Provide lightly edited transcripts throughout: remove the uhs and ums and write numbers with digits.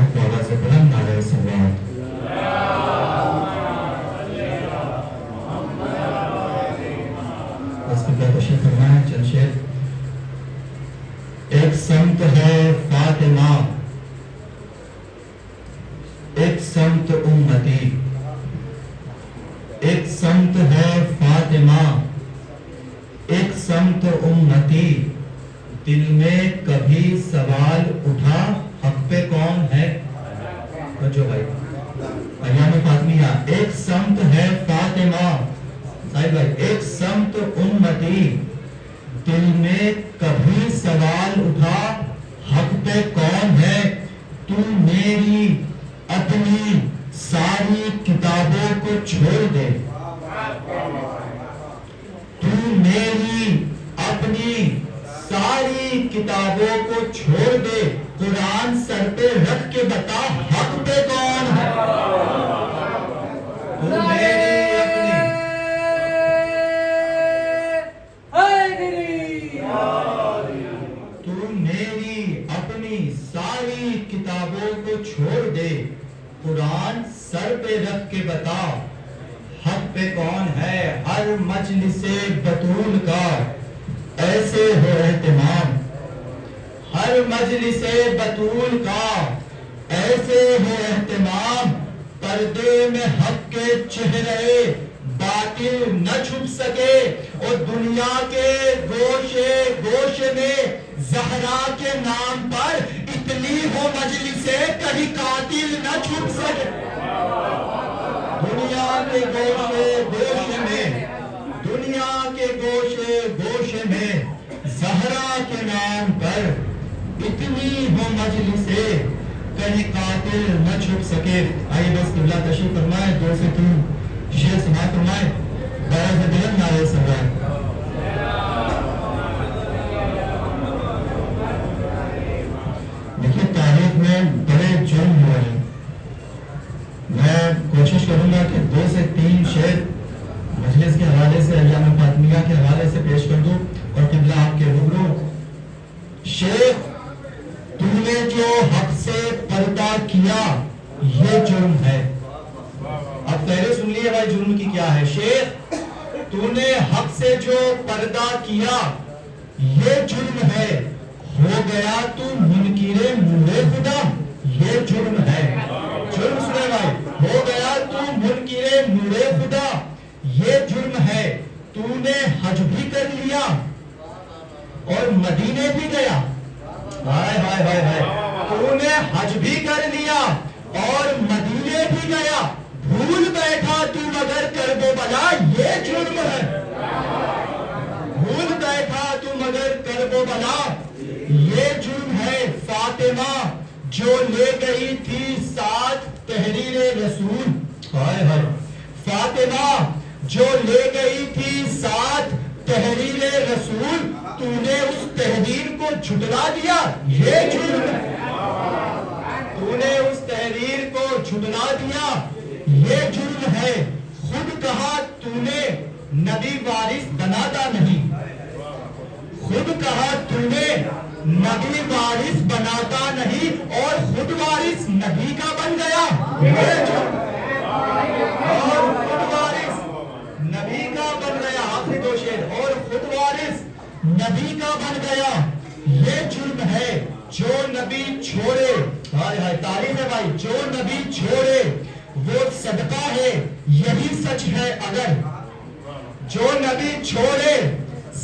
حق و آواز بلند نعرہ صلوات. بس قبلہ تشریف فرمائیں. چند شعر. ایک سمت ہے فاطمہ، ایک سمت امتی، ایک سمت ہے فاطمہ، ایک سمت امتی. دل میں کبھی سوال اٹھا حق پہ کون ہے؟ بچو بھائی ایام فاطمیہ. ایک سمت ہے فاطمہ صاحب بھائی، ایک سمت امتی. دل میں کبھی سوال اٹھا حق پہ کون ہے؟ تو میری اپنی ساری کتابوں کو چھوڑ دے، تو میری اپنی ساری کتابوں کو چھوڑ دے. قرآن سر پہ رکھ کے بتا حق پہ کون ہے؟ تو میری اپنی ساری کتابوں کو چھوڑ دے. قرآن سر پہ رکھ کے بتا حق پہ کون ہے؟ ہر مجلس بطول کا ایسے ہو اہتمام، ہر مجلس بطول کا ایسے ہو اہتمام. پردے میں حق کے چہرے باطل نہ چھپ سکے، اور دنیا کے گوشے گوشے میں زہرا کے نام پر اتنی ہو مجلسے کہیں قاتل نہ چھپ سکے. دنیا کے گوشے گوشے میں، دنیا کے گوشے گوشے میں زہرا کے نام پر اتنی ہو مجلسے کہیں قاتل نہ چھپ سکے. آئیے بس قبلہ تشریف فرمائے. 2 سے 3 شعر سماعت فرمائے. باز بلند نعرہ صلوات. دیکھیے تاریخ میں بڑے جرم ہوئے ہیں. میں کوشش کروں گا کہ 2 سے 3 شعر مجلس کے حوالے سے، ایام فاطمیہ کے حوالے سے پیش کر دوں اور قبلہ آپ کے روبرو. شیخ تو نے جو حق سے پردہ کیا یہ جرم ہے. اب پہلے سن لیے بھائی جرم کی کیا ہے. شیخ تو نے حق سے جو پردہ کیا یہ جرم ہے. ہو گیا تو منکر نور خدا یہ جرم ہے. جرم سنے بھائی. ہو گیا تو منکر نور خدا یہ جرم ہے. تو نے حج بھی کر لیا اور مدینے بھی گیا. ہائے ہائے ہائے ہائے. تو نے حج بھی کر لیا اور مدینے بھی گیا. بھول بیٹھا تو مگر کرب و بلا یہ جرم ہے. بھول بیٹھا تو مگر کرب و بلا یہ جرم ہے. فاطمہ جو لے گئی تھی ساتھ تحریر رسول. ہائے ہائے. فاطمہ جو لے گئی تھی ساتھ تحریر رسول، تو نے اس تحریر کو جھٹلا دیا یہ جرم ہے. تو نے اس تحریر کو جھٹلا دیا یہ جرم ہے. خود کہا تو نے نبی وارث بناتا نہیں، خود کہا تو نے نبی وارث بناتا نہیں اور خود وارث نبی کا بن گیا یہ جرم ہے. اور خود وارث نبی کا بن گیا. آخری 2 شعر. اور خود وارث نبی کا بن گیا یہ جرم ہے. جو نبی چھوڑے، ہائے ہائے تعریف ہے بھائی، جو نبی چھوڑے وہ صدقہ ہے یہی سچ ہے. اگر جو نبی چھوڑے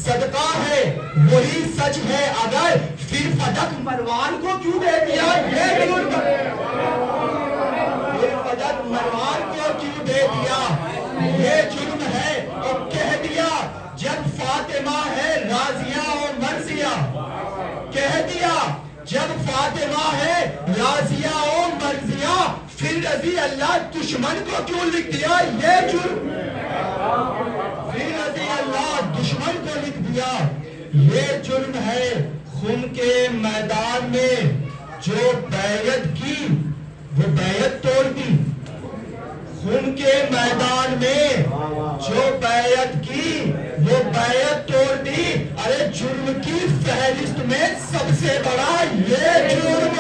صدقہ ہے وہی سچ ہے. اگر پھر فدق مروان کو کیوں دے دیا یہ جرم ہے. پھر فدق مروان کو کیوں دے دیا یہ جرم ہے. اور کہہ دیا جب فاطمہ ہے راضیہ و مرضیہ، کہہ دیا جب فاطمہ ہے راضیہ و مرضیہ، پھر رضی اللہ دشمن کو کیوں لکھ دیا یہ جرم. پھر رضی اللہ دشمن کو لکھ دیا یہ جرم ہے. خون کے میدان میں جو بیعت کی وہ بیعت توڑ دی. خون کے میدان میں جو بیعت کی وہ بیعت توڑ دی. ارے جرم کی فہرست میں سب سے بڑا یہ جرم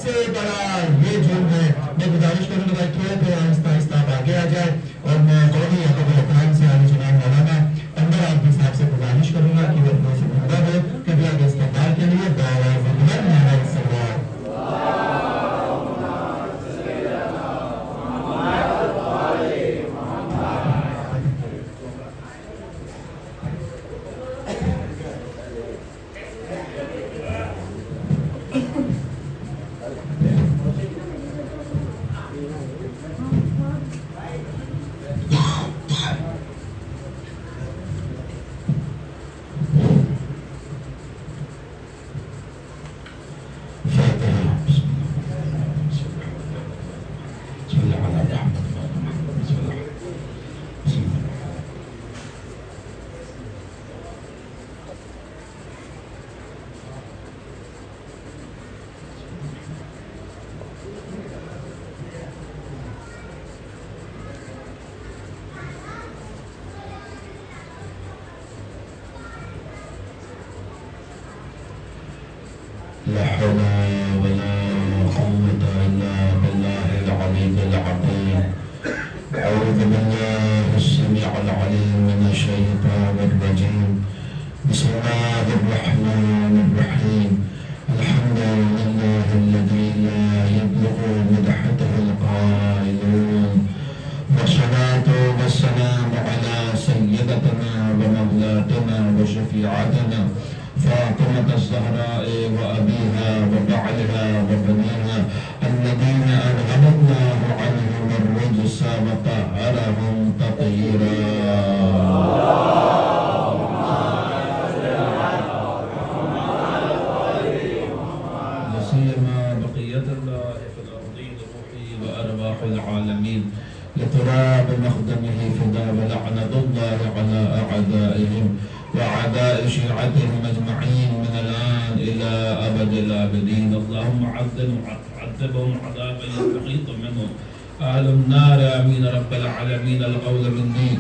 سے بڑا یہ جرم ہے. میں گزارش کروں گا بھائی تھوڑے پہ آہستہ آہستہ آپ آگے آ جائے اور میں قومی ادب القرآن سے عالی جناب مولانا انور عابدی صاحب سے گزارش کروں گا کہ وہ اپنے سے مدد ہو قبلہ کے استقبال کے لیے دعویٰ وقبل نعرہ السلام. لا حول ولا قوة إلا بالله العلي العظيم. أعوذ بالله السميع العليم من الشيطان الرجيم. بسم الله الرحمن الرحيم. الحمد لله الذي لا يبلغ مدحته القائلون. والصلاة والسلام على سيدتنا ومولاتنا وشفيعتنا فاطمة الزهراء وأبيها وبعلها وبنيها الذين أذهب الله عنهم الرجس وطهرهم تطهيرا. لسيما بقية الله في الأرضين روحي وأرواح العالمين لتراب مخدمه فدا ولعنة الله على أعدائهم وأعداء شيعتهم أجمعين من الآن إلى أبد الآبدين. اللهم عذبهم عذابا يستحيط منهم أهل النار آمين رب العالمين. القول مني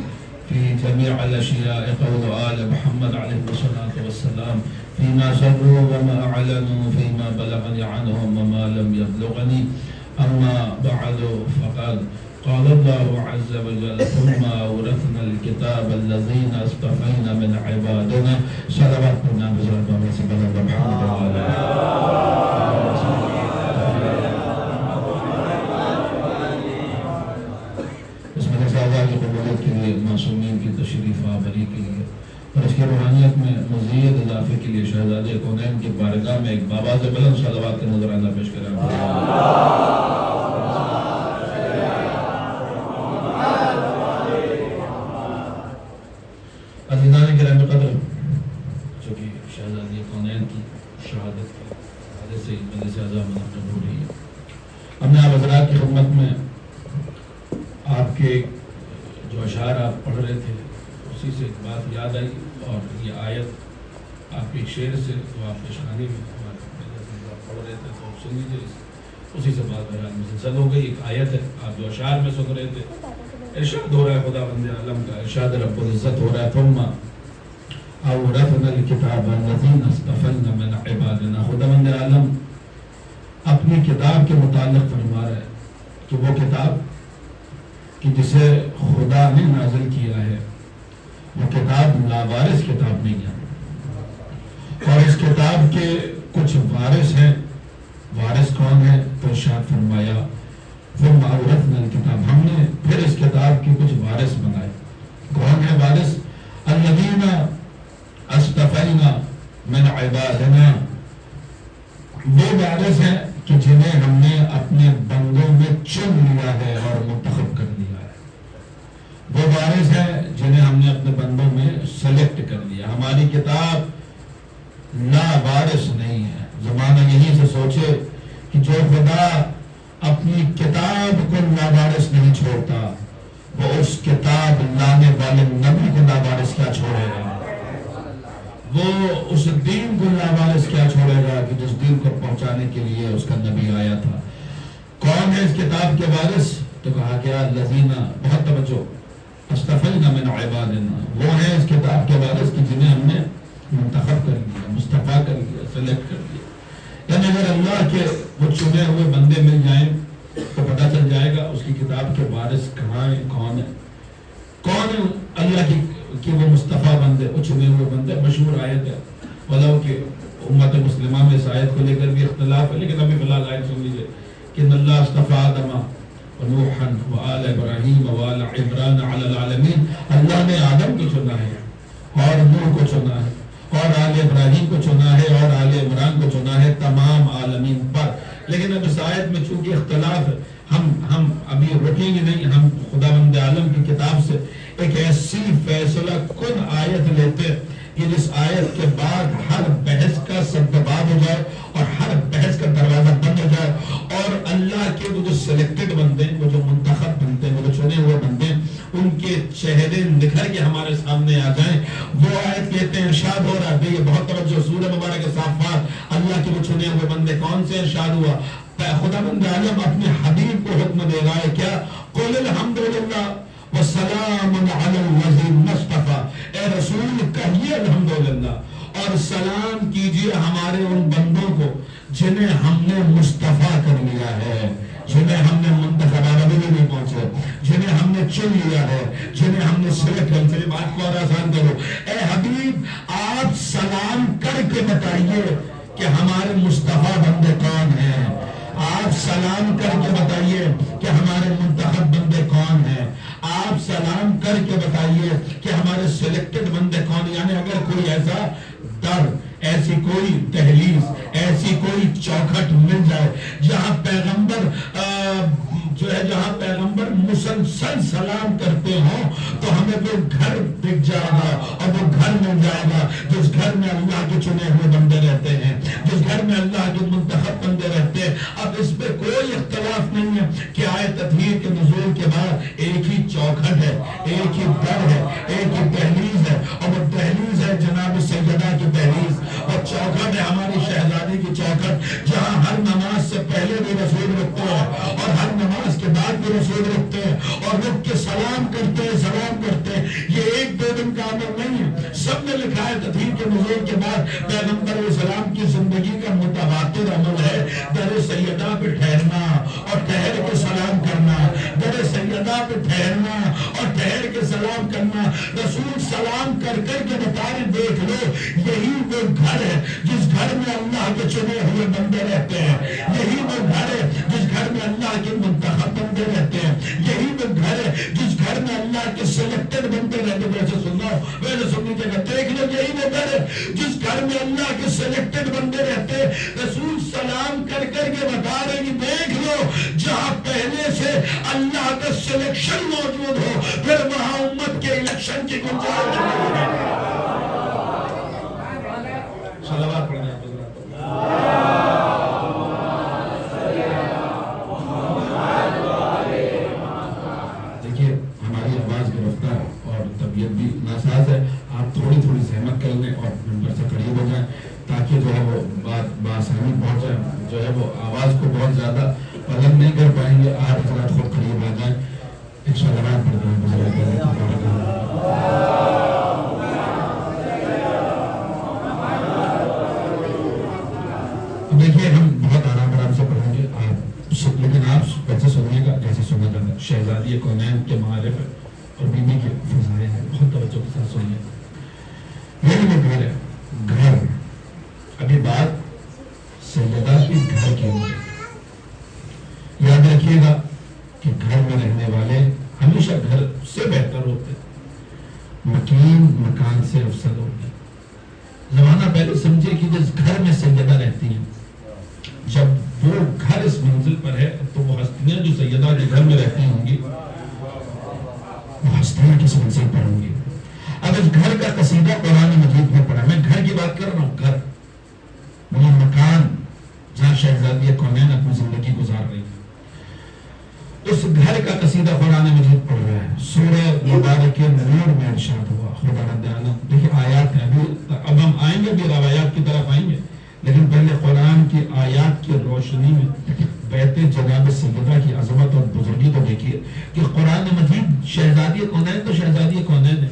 في جميع الأشياء قول آل محمد عليه الصلاة والسلام فيما سروا وما أعلنوا فيما بلغني عنهم وما لم يبلغني. أما بعد فقد قال الله عز وجل ثم أورثنا الكتاب الذين اصطفينا من عبادنا. صلوات النبي صلى الله عليه وسلم محمد وعلى اس میں رضا کی قبولیت کے لیے معصومین کی تشریف آوری کے لیے اور اس کی روحانیت میں مزید اضافے کے لیے شہزادے کونین کی بارگاہ میں ایک بابا سے بلند صلوات کے نظرانہ پیش کریں. عزیزان کرام قدر، چونکہ شہزادی کونین کی شہادت کے حوالے سے مجلس اعظم منعقد ہو رہی ہے، ہم نے آپ حضرات کی خدمت میں آپ کے جو اشعار آپ پڑھ رہے تھے اسی سے ایک بات یاد آئی اور یہ آیت آپ کے شعر سے جو آپ کی شانی میں پڑھ رہے تھے تو سن لیجیے، اسی سے بات میرا مسلسل ہو گئی. ایک آیت ہے آپ جو اشعار میں سن رہے تھے، ارشاد ہو رہا ہے خدا بند عالم کا، ارشاد رب العزت ہو رہا ہے ثم اورثنا الکتاب الذین اصطفینا من عبادنا. خدا بند عالم اپنی کتاب کے متعلق فرما رہا ہے کہ وہ کتاب کہ جسے خدا نے نازل کیا ہے وہ کتاب لاوارث کتاب نہیں ہے، اور اس کتاب کے کچھ وارث ہیں. وارث کون ہے؟ تو ارشاد فرمایا ثم اورثنا الکتاب، ہم نے پھر اس کتاب کے کچھ وارث بنائے. کون ہے وارث؟ الذین اصطفینا من عبادنا، وہ وارث ہیں کہ جنہیں ہم نے اپنے بندوں میں چن لیا ہے اور منتخب کر لیا ہے. وہ وارث ہیں جنہیں ہم نے اپنے بندوں میں سلیکٹ کر لیا. ہماری کتاب لا وارث نہیں ہے. زمانہ یہیں سے سوچے کہ جو خدا اپنی کتاب کو لاوارث نہیں چھوڑتا وہ اس کتاب لانے والے نبی کو لاوارث کیا چھوڑے گا؟ وہ اس دین کو لاوارث کیا چھوڑے گا کہ جس دین کو پہنچانے کے لیے اس کا نبی آیا تھا. کون ہے اس کتاب کے وارث؟ تو کہا گیا الذین، بہت توجہ، اصطفینا من عبادنا، وہ ہیں اس کتاب کے وارث کی جنہیں ہم نے منتخب کر لیا، مصطفیٰ کر لیا، سلیکٹ کر لیا. یعنی اگر اللہ کے وہ چنے ہوئے بندے مل جائیں تو پتہ چل جائے گا اس کی کتاب کے وارث کہاں ہیں، کون ہے، کون ہے اللہ کی وہ مصطفیٰ بندے، وہ چنے ہوئے بندے. مشہور آیت ہے، ولو کہ امت مسلمہ میں اس آیت کو لے کر بھی اختلاف ہے، لیکن ابھی فی الحال آیت سن لیجیے کہ ان اللہ اصطفیٰ آدم ونوحا وآل ابراہیم وآل عمران علی العالمین. اللہ نے آدم کو چنا ہے اور نوح کو چنا ہے اور آل ابراہیم کو چنا ہے اور آل عمران کو چنا ہے تمام عالمین پر. لیکن اب اس آیت میں چونکہ اختلاف ہے، ہم ابھی رکیں گے نہیں، ہم خداوند عالم کی کتاب سے ایک ایسی فیصلہ کن آیت لیتے کہ جس آیت کے بعد ہر بحث کا سبب ہو جائے اور ہر بحث کا دروازہ بند ہو جائے، اور اللہ کے وہ جو سلیکٹڈ بندے ہیں، وہ جو منتخب بندے ہیں، وہ جو چنے ہوئے بندے ہیں، ان کے چہرے نکھر کے ہمارے سامنے آ جائیں. وہ آیت کہتے ہیں ارشاد ہو رہا ہے، یہ بہت توجہ، سورہ مبارک صافات، اللہ کے وہ چنے ہوئے بندے کون سے، ارشاد ہوا خداوند عالم اپنے حبیب کو حکم دے رہا ہے کیا، قل الحمدللہ وسلام علی الذین اصطفیٰ، اے رسول کہیے الحمدللہ اور سلام کیجئے ہمارے ان بندوں کو جنہیں ہم نے مصطفیٰ کر لیا ہے، جنہیں ہم نے منتخب، ابھی بھی نہیں پہنچے، جنہیں ہم نے چن لیا ہے، جنہیں ہم نے سلیکٹ کر لیا. بات کو اور آسان کرو، اے حبیب آپ سلام کر کے بتائیے کہ ہمارے مصطفیٰ بندے کون ہیں، آپ سلام کر کے بتائیے کہ ہمارے منتخب بندے کون ہیں، آپ سلام کر کے بتائیے کہ ہمارے سلیکٹڈ بندے کون ہیں. یعنی اگر کوئی ایسا در، ایسی کوئی دہلیز، ایسی کوئی چوکھٹ مل جائے جہاں پیغمبر جو ہے، جہاں پیغمبر مسلسل سلام کرتے ہوں، تو ہمیں وہ گھر دکھ جائے گا اور وہ گھر مل جائے گا جس گھر میں اللہ کے چنے ہوئے بندے رہتے ہیں، جس گھر میں اللہ کے منتخب بندے رہتے ہیں. اب اس پہ کوئی اختلاف نہیں ہے کہ آیت تطہیر کے نزول کے بعد ایک ہی چوکھٹ ہے، ایک ہی در ہے، ایک ہی دہلیز ہے، اور وہ دہلیز ہے جناب سیدہ کی دہلیز، اور چوکھٹ ہے ہماری شہزادی کی چوکھٹ، جہاں ہر نماز سے پہلے بھی رسول رکھتے ہیں اور ہر نماز کے بعد بھی رسول رکھتے ہیں اور رک کے سلام کرتے ہیں، سلام کرتے ہیں. یہ ایک دو دن کا عمل نہیں ہے، سب نے لکھا ہے تطہیر کے نزول کے بعد پیغمبر علیہ السلام کی زندگی کا متواتر عمل ہے در سیدہ پہ ٹھہرنا اور ٹھہر کے سلام کرنا، در سیدہ پہ ٹھہرنا اور ٹھہر کے سلام کرنا. رسول سلام کر کر کے بتا رہے، دیکھ لو یہی وہ گھر ہے جس گھر میں اللہ کے چنے ہوئے بندے رہتے ہیں، یہی وہ گھر ہے جس گھر میں اللہ کے منتخب بندے رہتے ہیں، یہی وہ گھر ہے جس گھر میں اللہ کے سلیکٹڈ بندے رہتے ہیں. ویسے سننا ویسے سننی جگہ دیکھ لو، یہی وہ گھر ہے جس گھر میں اللہ کے سلیکٹڈ بندے رہتے ہیں. رسول سلام کر کر کے بتا رہے کہ دیکھ لو جہاں پہلے سے اللہ کا سلیکشن موجود ہو، پھر وہاں امت کے الیکشن کی گنجائش نہیں ہے. صلوات پڑھنا ہے. دیکھیے ہماری آواز کی رفتار اور طبیعت بھی ناساز ہے، آپ تھوڑی تھوڑی زحمت کر لیں اور ممبر سے قریب ہو جائیں تاکہ جو ہے وہ بات بآسانی پہنچ جائے. جو ہے وہ آواز کو بہت زیادہ بلند نہیں کر پائیں گے، آپ حضرات خود قریب آ جائیں. ایک صلوات پڑھ دیں دیکھیے ہم بہت آرام سے پڑھیں گے، لیکن آپ ویسے سنیے گا جیسے سنا جاتا ہے. شہزادی کونین کے معارف ہے اور بیوی کے فضائل ہیں، بہت توجہ کے ساتھ سنیے. یہی وہ گھر ہے، گھر. ابھی بات سیدہ کی گھر کی ہے. یاد رکھیے گا کہ گھر میں رہنے والے ہمیشہ گھر سے بہتر ہوتے، مکین مکان سے افضل ہوتے. زمانہ پہلے سمجھے کہ جس گھر میں سیدہ رہتی ہیں، جب وہ گھر اس منزل پر ہے تو وہ ہستیاں جو سیدہ کے گھر میں رہتی ہوں گی وہ ہستیاں کس منزل پر ہوں گی. اب اس گھر کا قصیدہ قرآن مجید میں پڑھا. میں گھر کی بات کر رہا ہوں، گھر وہ مکان جہاں شہزادی کونین اپنی زندگی گزار رہی ہے. اس گھر کا قصیدہ قرآن مجید پڑھ رہا ہے. سورہ مبارک نور میں ارشاد ہوا خداوند عالم. دیکھیں آیات ہیں، اب ہم آئیں گے بھی روایات کی طرف آئیں گے، لیکن پہلے قرآن کی آیات کی روشنی میں بیت جناب سیدہ کی عظمت اور بزرگی کو دیکھیے کہ قرآن مجید شہزادی کونین تو شہزادی کونین ہے،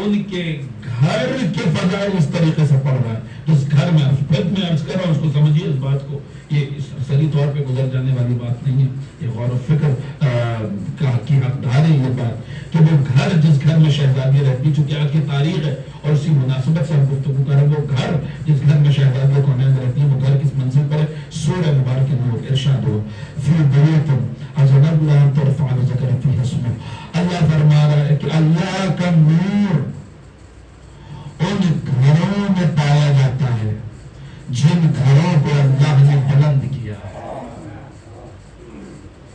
ان کے گھر کے فضائل اس طریقے سے پڑھ رہا ہے جس گھر میں پھر میں عرض کر رہا ہوں، اس کو سمجھیے اس بات کو، یہ سری طور پہ گزر جانے والی بات نہیں ہے، یہ غور و فکر کی حقدار ہے یہ بات کہ وہ گھر جس گھر میں شہزادی رہتی، چونکہ آج کی تاریخ ہے اور اسی مناسبت سے ہم گفتگو کریں، وہ گھر جس گھر میں شہزادی کونین رہتی ہے وہ گھر کس منزل پر ہے؟ سورہ مبارک نور ارشاد ہو فی بیت اذن اللہ ترفع ذکر فیہ اسمہ، اللہ فرما رہا ہے کہ اللہ کا نور ان گھروں میں پایا جاتا ہے جن گھروں کو اللہ نے بلند کیا ہے۔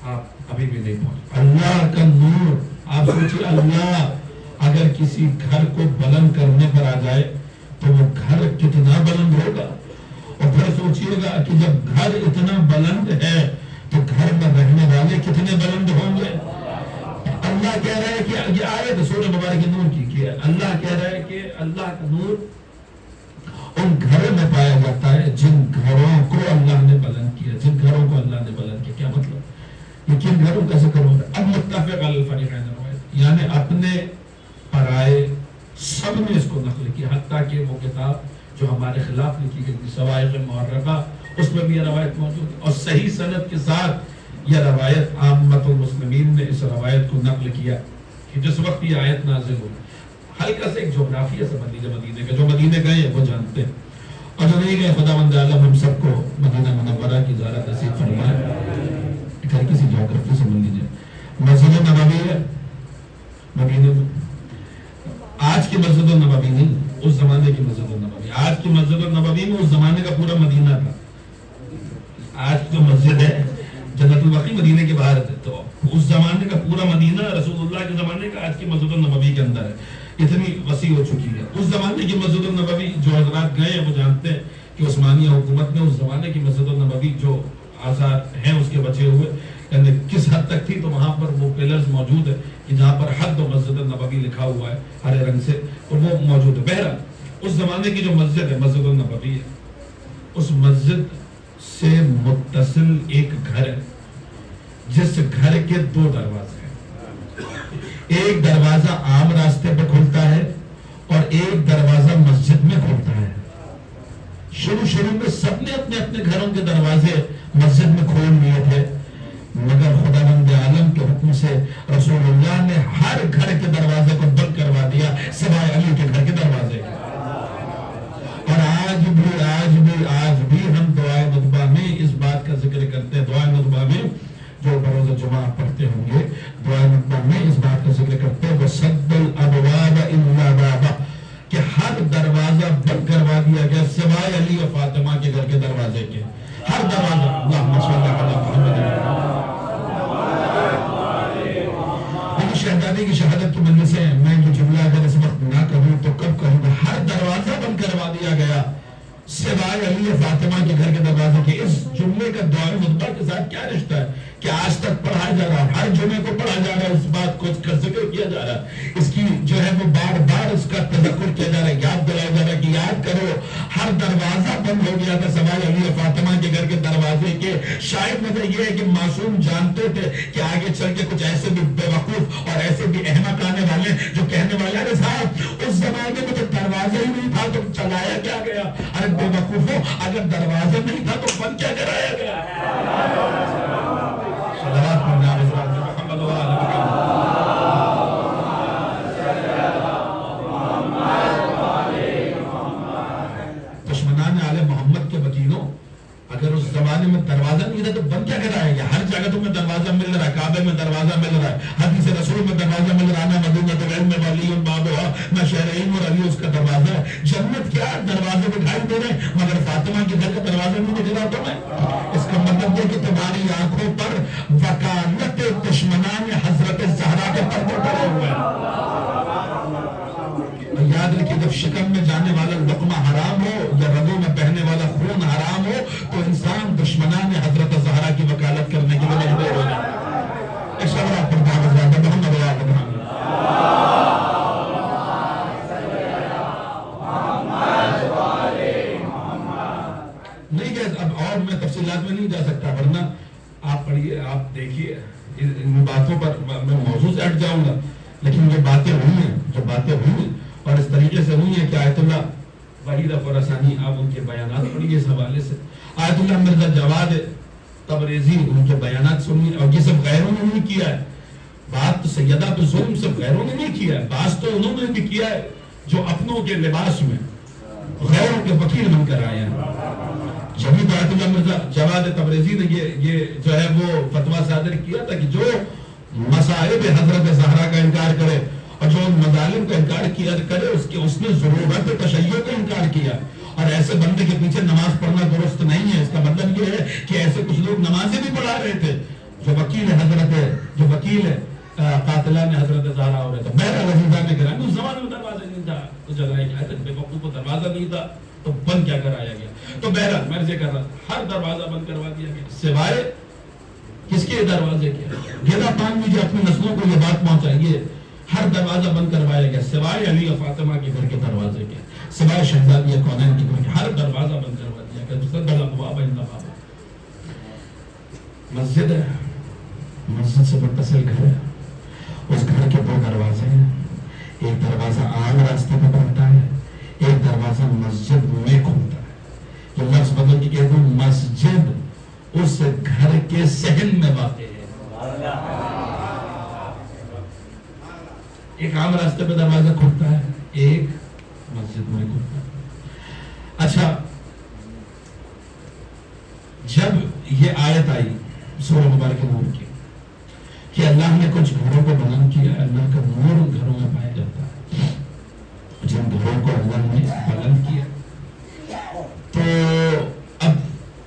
آپ ابھی بھی نہیں پہنچ، اللہ کا نور، آپ سوچیے اللہ اگر کسی گھر کو بلند کرنے پر آ جائے تو وہ گھر کتنا بلند ہوگا، اور پھر سوچیے گا کہ جب گھر اتنا بلند ہے تو گھر میں رہنے والے کتنے بلند ہوں گے۔ اللہ کہہ رہا ہے کہ یہ آیت سورہ مبارک نور کی کہ اللہ کہہ رہا ہے کہ اللہ کا نور ان گھروں میں پایا جاتا ہے جن گھروں کو اللہ نے بلند کیا، جن گھروں کو اللہ نے بلند کیا۔ کیا مطلب؟ یہ کن گھروں کیسے کروں گا؟ اب متفق علی الفریقین روایت، یعنی اپنے پرائے سب نے اس کو نقل کیا، حتیٰ کہ وہ کتاب جو ہمارے خلاف لکھی گئی تھی سوائق محرقہ، اس میں بھی یہ روایت موجود ہے، اور صحیح سند کے ساتھ یہ روایت عامت المسلمین نے اس روایت کو نقل کیا کہ جس وقت یہ آیت نازل ہوئی، ہلکا سے ایک جغرافیہ سمجھ لیجیے مدینے کا، جو مدینے گئے ہیں وہ جانتے ہیں، اور جو نہیں گئے خداوند عالم ہم سب کو مدینہ منورہ کی زیارت نصیب فرمائے۔ گھر کسی جغرافی سمجھ لیجیے، مسجد نبوی ہے مدینے میں، آج کی مسجد النبوی نہیں، اس زمانے کی مسجد النبوی، آج کی مسجد النبوی میں اس زمانے کا پورا مدینہ تھا۔ آج جو مسجد ہے جنت البقیع مدینے کے باہر ہے، تو اس زمانے کا پورا مدینہ رسول اللہ کے زمانے کا آج کی مسجد النبوی کے اندر ہے، اتنی وسیع ہو چکی ہے۔ اس زمانے کی مسجد النبوی جو حضرات گئے ہیں وہ جانتے ہیں کہ عثمانیہ حکومت نے اس زمانے کی مسجد النبوی جو آثار ہیں اس کے بچے ہوئے یعنی کس حد تک تھی، تو وہاں پر وہ پلرز موجود ہے کہ جہاں پر حد و مسجد النبوی لکھا ہوا ہے ہرے رنگ سے، اور وہ موجود ہے۔ بہرحال اس زمانے کی جو مسجد ہے مسجد النبوی ہے، اس مسجد سے متصل ایک گھر ہے جس گھر کے دو دروازے ہیں، ایک دروازہ عام راستے پہ کھلتا ہے اور ایک دروازہ مسجد میں کھلتا ہے۔ شروع میں سب نے اپنے اپنے گھروں کے دروازے مسجد میں کھول لیے تھے، مگر خداوند عالم کے حکم سے رسول اللہ نے ہر گھر کے دروازے کو بند کروا دیا سوائے علی کے گھر کے دروازے کے۔ اور آج بھی ہم دعائے ندبہ میں اس بات کا ذکر کرتے ہیں، دعائے ندبہ میں جو بروز جمعہ پڑھتے ہوں گے، دعائے ندبہ میں اس بات کا ذکر کرتے ہیں وَسَدَّ الْأَبْوَابَ إِلَّا بَابَ، کہ ہر دروازہ بند کروا دیا گیا سوائے علی و فاطمہ کے گھر کے دروازے کے، ہر دروازہ۔ اللہم صلی علی محمد۔ شہزادی کی شہادت کی مجلس سے میں جو جملہ اگر اس وقت نہ کہوں تو کب کہوں گا، ہر دروازہ بند کروا دیا گیا سوائے علی فاطمہ کے گھر کے دروازے کے۔ اس جملے کا دعائے ندبہ کے ساتھ کیا رشتہ ہے کہ آج تک پڑھا جا رہا ہے، ہر جمعے کو پڑھا جا رہا ہے، اس بات کو کا ذکر کیا جا رہا ہے، اس کی جو ہے وہ بار بار اس کا تذکر کیا جا رہا ہے، یاد دلایا جا رہا ہے کہ یاد کرو ہر دروازہ بند ہو گیا تھا سوائے علی فاطمہ کے گھر کے دروازے کے۔ شاید مطلب یہ ہے کہ معصوم جانتے تھے کہ آگے چل کے کچھ ایسے بھی بے وقوف اور ایسے بھی احمق آنے والے جو کہنے والے ارے صاحب اس زمانے میں تو دروازہ ہی نہیں تھا تو چلایا کیا گیا؟ ارے بے وقوفو، اگر دروازہ نہیں تھا تو بند کیا کرایا گیا؟ صلوات پڑھنا حضرات محمد و آل محمد۔ دشمنان آل محمد کے وکیلوں، اگر اس زمانے میں دروازہ نہیں تھا تو بند کیا کرایا گیا؟ ہر جگہ تمہیں دروازہ مل رہا ہے، کعبے میں دروازہ مل رہا ہے، حدیث رسول میں دروازہ مل رہا ہے، مدینہ العلم میں ولی بابها، میں شہر علم اور علی اس کا دروازہ ہے۔ جنت کیا دروازے دکھائی دے رہے ہیں مگر فاطمہ کے گھر کا دروازہ نہیں دکھ رہا تمہیں؟ اس کا مطلب یہ کہ تمہاری آنکھوں پر وکالت دشمنان حضرت زہرا کے پردے پڑے ہوئے ہیں۔ یاد رکھیے جب شکم میں جانے والا لقمہ حرام ہو یا رگوں میں بہنے والا خون حرام ہو تو انسان دشمنان حضرت زہرا کی وکالت کرنے کے لیے مجبور ہو جاتا ہے۔ اس طرح پر حضرت محمد و آل محمد۔ نہیں گئے اب اور میں تفصیلات میں نہیں جا سکتا، ورنہ آپ پڑھیے، آپ دیکھیے ان باتوں پر میں موضوع سے ہٹ جاؤں گا، لیکن یہ باتیں ہوئی ہیں، جو باتیں ہوئی ہیں اور اس طریقے سے نہیں ہے کہ آیت اللہ وحید خراسانی آپ ان کے بیانات پڑھیے اس حوالے سے. آیت اللہ مرزا جواد تبریزی ان کے بیانات سنیے. اور یہ سب غیروں نے نہیں کیا ہے. بات تو سیدہ پہ ظلم سب غیروں نے نہیں کیا ہے. بات تو انہوں نے بھی کیا ہے جو اپنوں کے لباس میں غیروں کے وکیل بن کر آئے ہیں. جبھی آیت اللہ مرزا جواد تبریزی نے یہ جو ہے وہ فتویٰ صادر کیا تھا کہ جو مصائب حضرت زہرا کا انکار کرے اور جو مظالم کا انکار کیا کرے اس نے ضرورت تشیع کا انکار کیا. اور ایسے بندے کے پیچھے نماز پڑھنا درست نہیں ہے. اس کا مطلب یہ ہے کہ ایسے کچھ لوگ نمازیں بھی پڑھا رہے تھے جو وکیل ہے قاتلان حضرت زہرا ہو رہے تھے. بہرحال عزیزان گرامی اس زمانے میں دروازہ نہیں تھا تو جگہ کیا ہے بے وقوف کو دروازہ نہیں تھا تو بند کیا کرایا گیا. تو بہرحال میں یہ کر رہا ہر دروازہ بند کروا دیا گیا سوائے کس کے دروازے کے. گیلا پان بھی جو اپنی نسلوں کو یہ بات پہنچائیے ہر دروازہ بند کروایا گیا سوائے علی و فاطمہ کے گھر کے دروازے کے, سوائے شہزادی کونین کے گھر کے. ہر دروازہ بند کروا دیا گیا. دوسرا الابواب عند بابا. مسجد ہے, مسجد سے متصل گھر ہے, اس گھر کے دو دروازے ہیں. ایک دروازہ عام راستے پہ کھلتا ہے, ایک دروازہ مسجد میں کھلتا ہے. جو لفظ بدل کے کہہ دوں مسجد اس گھر کے صحن میں واقع ہے. ایک عام راستے پہ دروازہ کھلتا ہے, ایک مسجد میں کھلتا ہے. اچھا, جب یہ آیت آئی سورہ مبارک نور کی کہ اللہ نے کچھ گھروں کو بلند کیا, اللہ کا نور ان گھروں میں پایا جاتا ہے. جن گھروں کو اللہ نے بلند کیا تو اب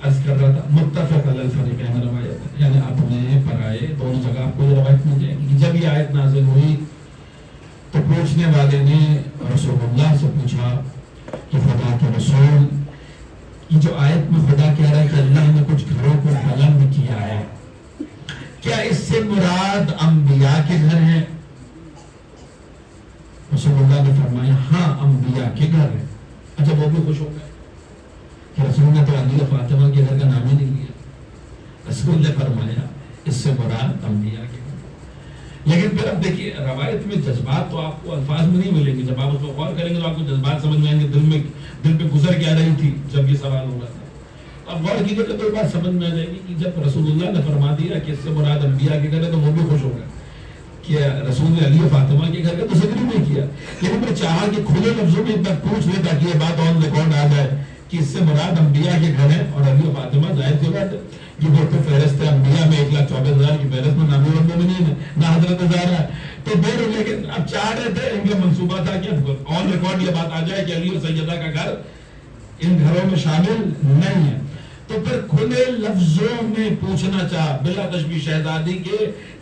عرض کر رہا تھا متفق علی الفریقین روایت, یعنی اپنے پرائے دونوں جگہ آپ کو یہ روایت مل جائے گی. جب یہ آیت نازل ہوئی تو پوچھنے والے نے رسول اللہ سے پوچھا کہ خدا کے رسول, یہ جو آیت میں خدا کہہ رہا ہے کہ اللہ نے کچھ گھروں کو بلند کیا ہے, کیا اس سے مراد انبیاء کے گھر ہیں؟ رسول اللہ نے فرمایا ہاں انبیاء کے گھر ہیں. اچھا, وہ بھی خوش ہو گئے کہ رسول نے تو علی و فاطمہ کے گھر کا نام ہی نہیں لیا. رسول نے فرمایا اس سے مراد انبیاء کے گھر. لیکن پھر اب دیکھیے روایت میں جذبات تو آپ کو الفاظ میں نہیں ملیں گے. جب آپ اس کو غور کریں گے تو آپ کو جذبات سمجھ میں آئیں گے. دل پہ گزر کیا رہی تھی جب یہ سوال ہو رہا تھا. اب غور کیجیے تو ایک بات سمجھ میں آ جائے گی کہ جب رسول اللہ نے فرما دیا کہ اس سے مراد انبیاء کے گھر ہے تو وہ بھی خوش ہو گئے کہ رسول نے علی و فاطمہ کے گھر کا تو ذکر نہیں کیا. لیکن میں چاہا کہ کھلے لفظوں میں ایک بار پوچھ لے تاکہ یہ بات آن ریکارڈ آ جائے کہ اس سے مراد انبیاء کے گھر ہیں اور علی و فاطمہ. ظاہر سی بات ہے کہ وہ تو فہرست ہے انبیاء میں 1,24,000 کی فہرست میں نہ امیر المومنین ہے نہ حضرت زہرا ہے. تو دیر, لیکن اب چاہ رہے تھے, ان کا منصوبہ تھا کہ آن ریکارڈ یہ بات آ جائے کہ علی و سیدہ کا گھر ان گھروں میں شامل نہیں ہے. تو پھر کھلے لفظوں میں پوچھنا چاہا بلا تشبیہ شہزادی کے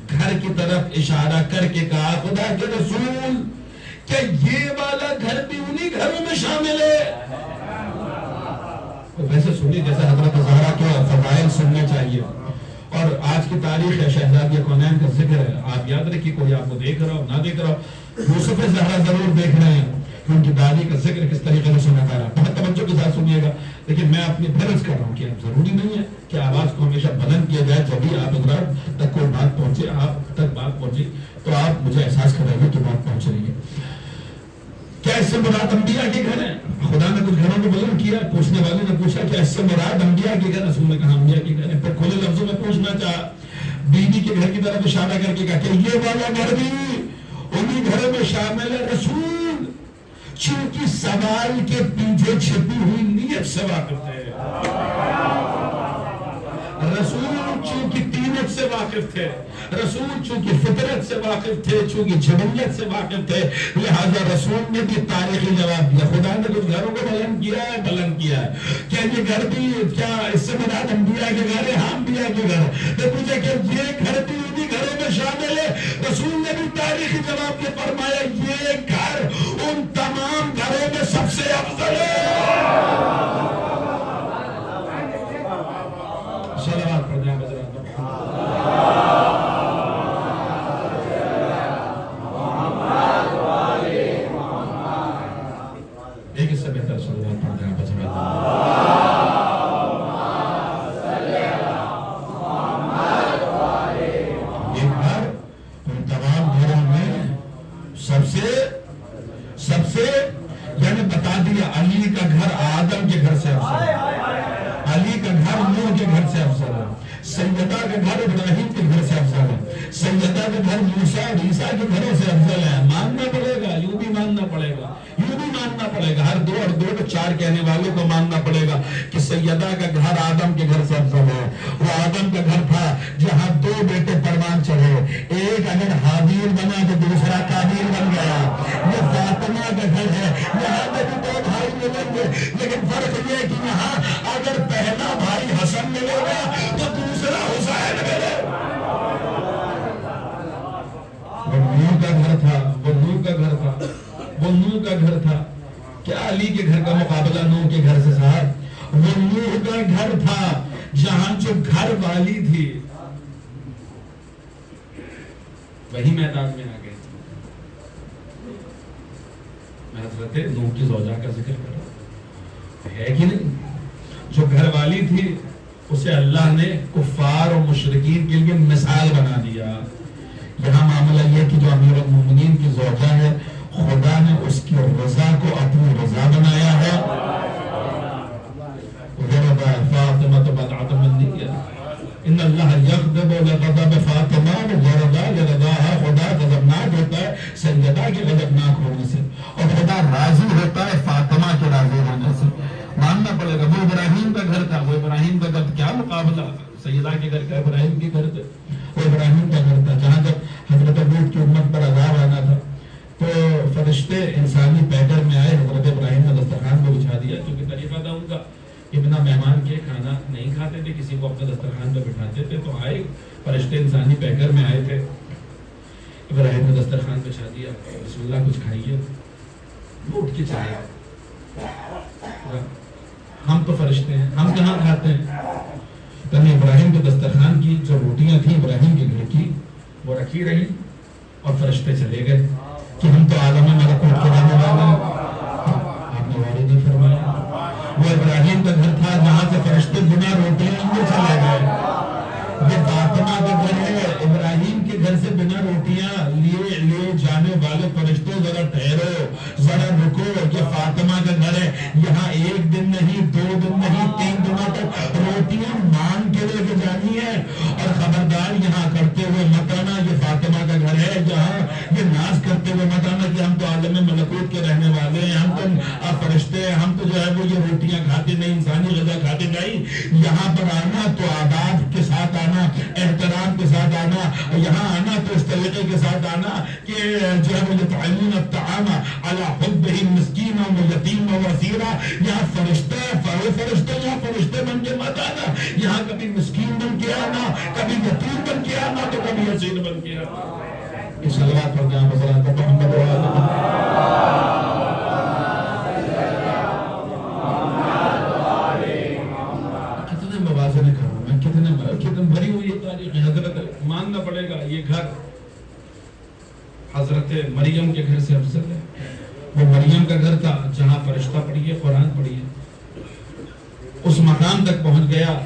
گھر کی طرف اشارہ کر کے کہا خدا کے رسول کیا یہ والا گھر بھی انہی گھروں میں شامل ہے؟ ویسے سنی جیسے حضرت زہرا کے فضائل سننے چاہیے. اور آج کی تاریخ ہے شہزادی کونین کا ذکر ہے. آپ یاد رکھیے کوئی آپ کو دیکھ رہا ہو نہ دیکھ رہا ہو, یوسف زہرا ضرور دیکھ رہے ہیں کہ ان کی دادی کا ذکر کس طریقے سے سنا جا رہا ہے. بہت توجہ کے ساتھ سنیے گا. لیکن میں اپنی فرض کر رہا ہوں کہ اب ضروری نہیں ہے کہ آواز کو ہمیشہ بلند کیا جائے. جب بھی آپ حضرات تک کوئی بات پہنچے, آپ تک بات پہنچی تو آپ مجھے احساس کرائیے کہ بات پہنچ رہی ہے. کیا اس سے مراد انبیاء کے گھر ہیں؟ خدا نے کچھ گھروں کو بلند کیا. پوچھنے والے نے پوچھا کہ اس سے مراد انبیاء کے گھر؟ رسول نے کہا انبیاء کے گھر ہیں. پھر کھلے لفظوں میں پوچھنا چاہا, بیوی کے گھر کی طرف اشارہ کر کے کہا کہ یہ والا گھر بھی انہی گھروں میں شامل ہے. رسول چونکہ سوال کے پیچھے چھپی ہوئی نیت سے واقف تھے. رسول چونکہ تینت سے واقف تھے, رسول چونکہ فطرت سے واقف تھے, چونکہ جبلیت سے واقف تھے, لہذا رسول نے بھی تاریخی جواب دیا. خدا نے کچھ گھروں کو بلند کیا ہے, بلند کیا ہے. کیا یہ گھر بھی, کیا اس سے مراد انبیاء کے گھر ہے؟ ہاں انبیاء کے گھر. تو پوچھا کہ یہ گھر بھی انہی گھروں میں شامل ہے. رسول نے بھی تاریخی جواب یہ فرمایا یہ گھر ان تمام گھروں میں سب سے افضل ہے. صلوات پڑھ دیں حضرات. ایک اس سے بہتر صلوات پڑھ دیں حضرات. یہ گھر ان تمام گھروں میں سب سے کے گھر سے افضل ہے، سیدہ کا گھر ابراہیم کے گھر سے افضل ہے، سیدہ کا گھر موسیٰ اور عیسیٰ کے گھروں سے افضل ہے. ماننا پڑے گا، یوں بھی ماننا پڑے گا، یوں بھی ماننا پڑے گا. ہر دو اور دو کو چار کہنے والوں کو ماننا پڑے گا کہ سیدہ کا گھر آدم کے گھر سے افضل ہے. وہ آدم کا گھر تھا جہاں دو بیٹے پروان چڑھے، ایک اگر حابیل بنا تو دوسرا قابیل بن گیا. یہ فاطمہ کا گھر ہے، یہاں پہ بھی دو بھائی ملیں گے، لیکن فرق یہ کہ یہاں اگر پہلا بھائی حسن ملے گا تو دوسرا حسین ملے گا. وہ نوح کا گھر تھا، وہ نوح کا گھر تھا، وہ نوح کا گھر تھا. کیا علی کے گھر کا مقابلہ نوح کے گھر سے صاحب؟ وہ نوح کا گھر تھا جہاں جو گھر والی تھی وہی میدان میں آ گئی. میں حضرت نوح کی زوجہ کا ذکر کر رہا ہوں، ہے کہ نہیں؟ جو گھر والی تھی اسے اللہ نے کفار اور مشرکین کے لیے مثال بنا دیا. یہاں معاملہ یہ کہ جو امیر المومنین کی زوجہ ہے، خدا نے اس کی رضا کو اپنی رضا بنایا ہے. فاطمہ بدعۃ منی، ان اللہ یغضب لغضب فاطمہ ویرضا لرضاها. خدا غضبناک ہوتا ہے سیدہ کے غضبناک ہونے سے، اور خدا راضی ہوتا ہے فاطمہ کے راضی ہونے سے. ماننا پڑے گا. وہ ابراہیم کا گھر تھا، وہ ابراہیم کا گھر، کیا مقابلہ سیدہ کے گھر کا ابراہیم کے گھر تھے. وہ ابراہیم کا گھر تھا جہاں جب حضرت لوط کی امت پر عذاب آنا تھا تو فرشتے انسانی پیکر میں آئے، حضرت ابراہیم نے دسترخوان کو بچھا دیا. کیونکہ طریقہ تھا ان کا کہ بنا مہمان کے کھانا نہیں کھاتے تھے، کسی کو اپنے دسترخوان پہ بٹھاتے تھے. تو آئے فرشتے انسانی پیکر میں آئے تھے، ابراہیم نے دسترخوان بچھا دیا، بسم اللہ کچھ کھائیے. وہ اٹھ کے چلے گئے. ہم تو فرشتے ہیں، ہم کہاں کھاتے ہیں؟ تنہیں ابراہیم کے دسترخوان کی جو روٹیاں تھیں ابراہیم کے گھر کی وہ رکھی رہی اور فرشتے چلے گئے کہ ہم تو عالم ملکوت کے رہنے والے ہیں. آپ نے وارد نہیں فرمایا. وہ ابراہیم کا گھر تھا جہاں سے فرشتے بنا روٹیاں لیے چلے گئے. یہ فاطمہ کا گھر ہے، ابراہیم کے گھر سے بنا روٹیاں لیے جانے والے فرشتوں ذرا ٹھہرو، ذرا رکو. یہ فاطمہ کا گھر ہے، یہاں ایک دن نہیں، 2 دن نہیں، 3 دنوں تک روٹیاں مان کے لے کے جانی ہے. اور خبردار یہاں کرتے ہوئے مت آنا، یہ فاطمہ کا گھر ہے جہاں یہ ناز کرتے ہوئے مت آنا کہ ہم تو عالم ملکوت کے رہنے والے ہیں، ہم تو فرشتے ہیں، ہم تو جو ہے وہ یہ روٹیاں کھاتے نہیں، انسانی غذا کھاتے نہیں. یہاں پر آنا تو آداب کے ساتھ آنا، احترام کے ساتھ آنا. یہاں آنا تو اس طریقے کے ساتھ آنا کہ جو ہے وہ یطعمون الطعام علی حبہ مسکینا ویتیما واسیرا. یہاں فرشتہ فرشتہ یہاں فرشتے بن کے مت آنا. یہاں کبھی مسکین بن کے آنا، کبھی یتیم بن کے آنا، تو کبھی حسین بن کے آنا. اس صلوات پر جہاں بسلات محمد و کتنے موازنے کروں میں، کتنے بھری ہوئی تاریخ. حضرت ماننا پڑے گا یہ گھر حضرت مریم کے گھر سے افضل ہے. وہ مریم کا گھر تھا جہاں فرشتہ پڑھیے، قرآن پڑھیے، اس مقام تک پہنچ گیا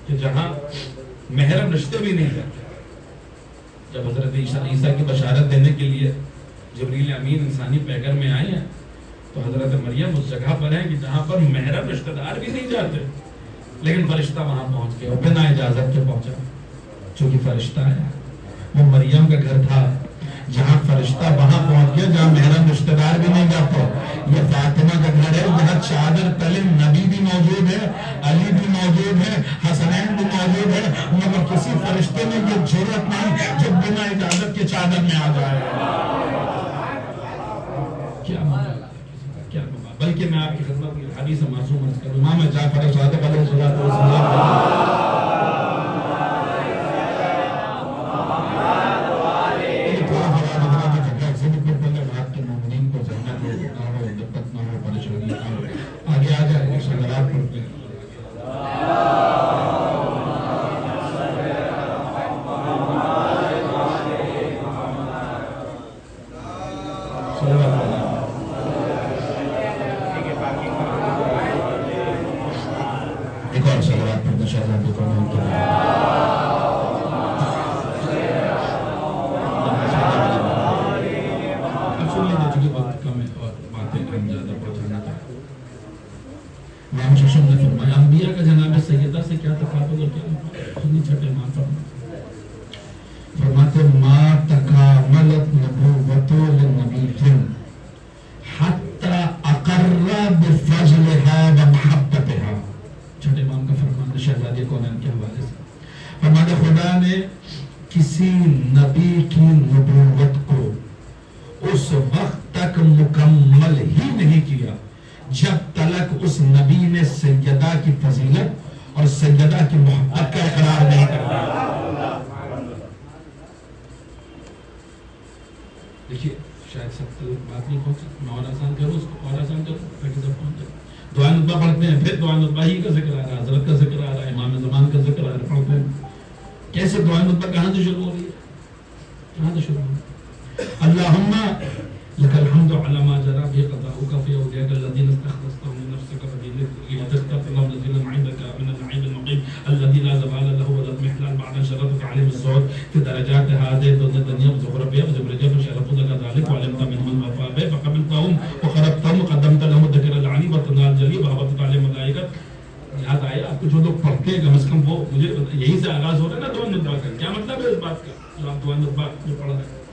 کہ جہاں محرم رشتے بھی نہیں جاتے. جب حضرت عیسیٰ کی بشارت دینے کے لیے جبریل امین انسانی پیکر میں آئے ہیں تو حضرت مریم اس جگہ پر ہیں کہ جہاں پر محرم رشتہ دار بھی نہیں جاتے، لیکن فرشتہ وہاں پہنچ گیا، بنا اجازت کے پہنچا. چونکہ فرشتہ ہے، وہ مریم کا گھر تھا جہاں فرشتہ وہاں پہنچ گیا جہاں محرم رشتہ دار بھی نہیں جاتے. یہ فاطمہ کا گھر ہے جہاں چادر تلے نبی بھی موجود ہے، علی بھی موجود ہے، حسنین بھی موجود ہے، مگر کسی فرشتے میں یہ جرأت نہیں جو بنا اجازت کے چادر میں آ جائے. کیا بلکہ میں آپ کی خدمت میں حدیث معصوم عرض کروں. امام جعفر صادق علیہ السلام آگے آ جائے صلوات پڑھتے ہیں. ایک اور صلوات پڑھتے ہیں شہزادے کو نام کے لیے. اب سن لیجیے چونکہ وقت کم ہے اور باتیں ہم زیادہ پہنچانا چاہتے ہیں. امام ششم نے فرمایا انبیاء کا جناب سیدہ سے کیا شہزادی کونین کے حوالے سے ہمارے خدا نے کسی نبی کی نبوت کو اس وقت تک مکمل ہی نہیں کیا جب تلک اس نبی نے سیدہ کی فضیلت اور سیدہ کی محبت کا اقرار نہیں کر دیا. دیکھیے شاید سب تک بات نہیں پہنچی، میں اور آسان کروں اس کو، اور آسان کروں تاکہ سب پہنچ جائے. دعا نطبہ پڑھتے ہیں، پھر دعا نطبہ ہی کا ذکر آ رہا ہے، حضرت کا ذکر آ رہا ہے، امام زمان کا ذکر آ رہا ہے، پڑھتے ہیں. کیسے دعا نطبہ کہاں سے شروع ہو رہی ہے؟ کہاں سے شروع ہو رہی ہے؟ اللہم لك الحمد على ما جرى به قضاؤك في أوليائك الذين استخلصتهم من نفسك ليتذكر لهم نزيلا عندك من النعيم المقيم الذي لا زوال له ولا اضمحلال بعد أن شرفك عليهم الصعود في درجات هذه الدنيا وزخرفها وزبرجها فشرفوا لك ذلك وعلمت منهم الوفاء به فقبلتهم وخربتهم وقدمت لهم الذكر العلي والثناء الجلي وهبطت عليهم الملائكة. یاد آیا آپ کو جو لوگ پڑھتے ہیں کم از کم وہ مجھے یہی سے آغاز ہو رہا ہے نا دعا نطبہ کا. کیا مطلب ہے اس بات کا جو آپ دعا نطبہ میں پڑھ رہے ہیں؟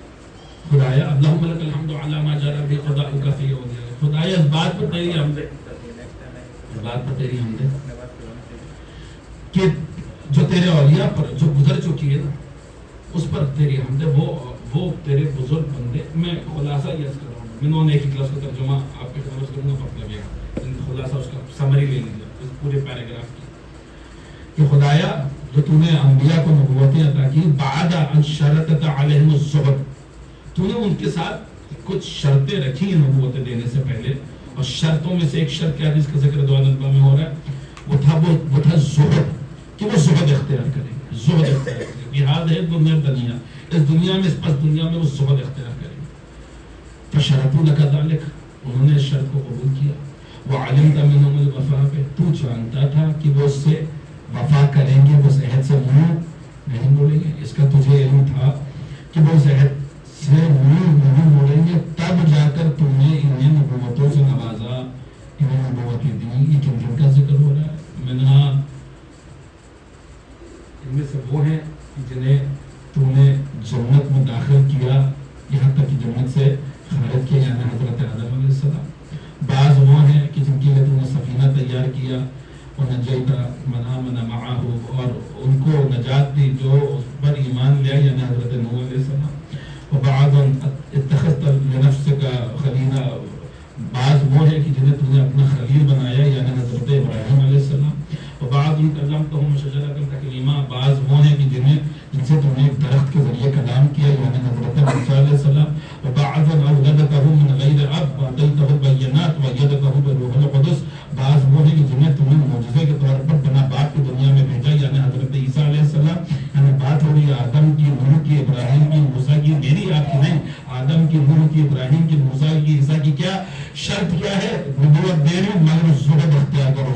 خدایا اللہم لک الحمد علی ما جرى به قضاؤک فی اولیائک. خدایا اس بات پر تیری حمد ہے، اس بات پر تیری حمد ہے کہ جو تیرے اولیاء پر جو گزر چکی ہے نا اس پر تیری حمد ہے. وہ تیرے بزرگ بندے. میں خلاصہ یہ کر رہا ہوں، میں نے ایک کلاس کا ترجمہ آپ کے خلاص کروں گا، مطلب یہ خلاصہ اس کا سمری لے لیجیے اس پورے پیراگراف کی کہ خدایا جو تو نے انبیاء کو نبوتیں عطا کی بعد ان شرطت علیہم الزہد، تو نے ان کے ساتھ کچھ شرطیں رکھی ہیں نبوتیں دینے سے پہلے، اور شرطوں میں سے ایک شرط کیا جس کا ذکر دعا نطبہ میں ہو رہا ہے وہ تھا زہد، کہ وہ زہد اختیار کریں گے. زہد اختیار کریں گے، جہاد ہے دنیا، اس دنیا میں اس پس دنیا میں وہ زہد اختیار کریں گے. فشرطوا لک ذلک، انہوں نے اس شرط کو قبول کیا. وعلمت منهم الوفاء، تو جانتا تھا کہ وہ اس سے وفا کریں گے، وہ عہد سے منہ نہیں موڑیں گے. اس کا تجھے علم تھا کہ وہ اس عہد سے منہ نہیں موڑیں گے، تب جا کر تم نے انہیں نبوتوں سے نوازا، انہیں نبوتیں دی. یہ کن دن کا ذکر ہو رہا ہے؟ منہا، ان میں سے وہ ہیں جنہیں تم نے جنت میں داخل کیا، یہاں تک کہ جنت سے خارج کیا، یعنی حضرت آدم علیہ السلام. بعض وہ ہیں کہ جن کے لیے تم نے سفینہ تیار کیا، ونجیت من آمن معه، اور ان کو نجات دی جو اس پر ایمان لیا، یعنی حضرت نوح علیہ السلام. وبعض اتخذت لنفسك خلیلا، بعض وہ ہیں کہ جنہیں تم نے اپنا خلیل بنایا، یعنی حضرت ابراہیم علیہ السلام. وبعض کلمتهم شجرۃ تکلیما، بعض وہ ہیں کہ جن سے تم نے ایک درخت کے ذریعے کلام کیا، یعنی حضرت موسیٰ علیہ السلام. وبعض اولدته من غیر اب واتیته البینات وایدته بروح القدس، بعض وہ ہیں کہ جنہیں تم نے معجزے کے طور پر بنا باپ کی دنیا میں بھیجا، یعنی حضرت عیسیٰ علیہ السلام. یعنی بات ہو رہی ہے آدم کی، نوح کی، ابراہیم کی، موسیٰ کی، میری آپ کی نہیں. آدم کی، نوح کی، ابراہیم کی، موسیٰ کی، عیسیٰ کی. کیا شرط کیا ہے؟ نبوت دے رہے مگر زہد اختیار کرو.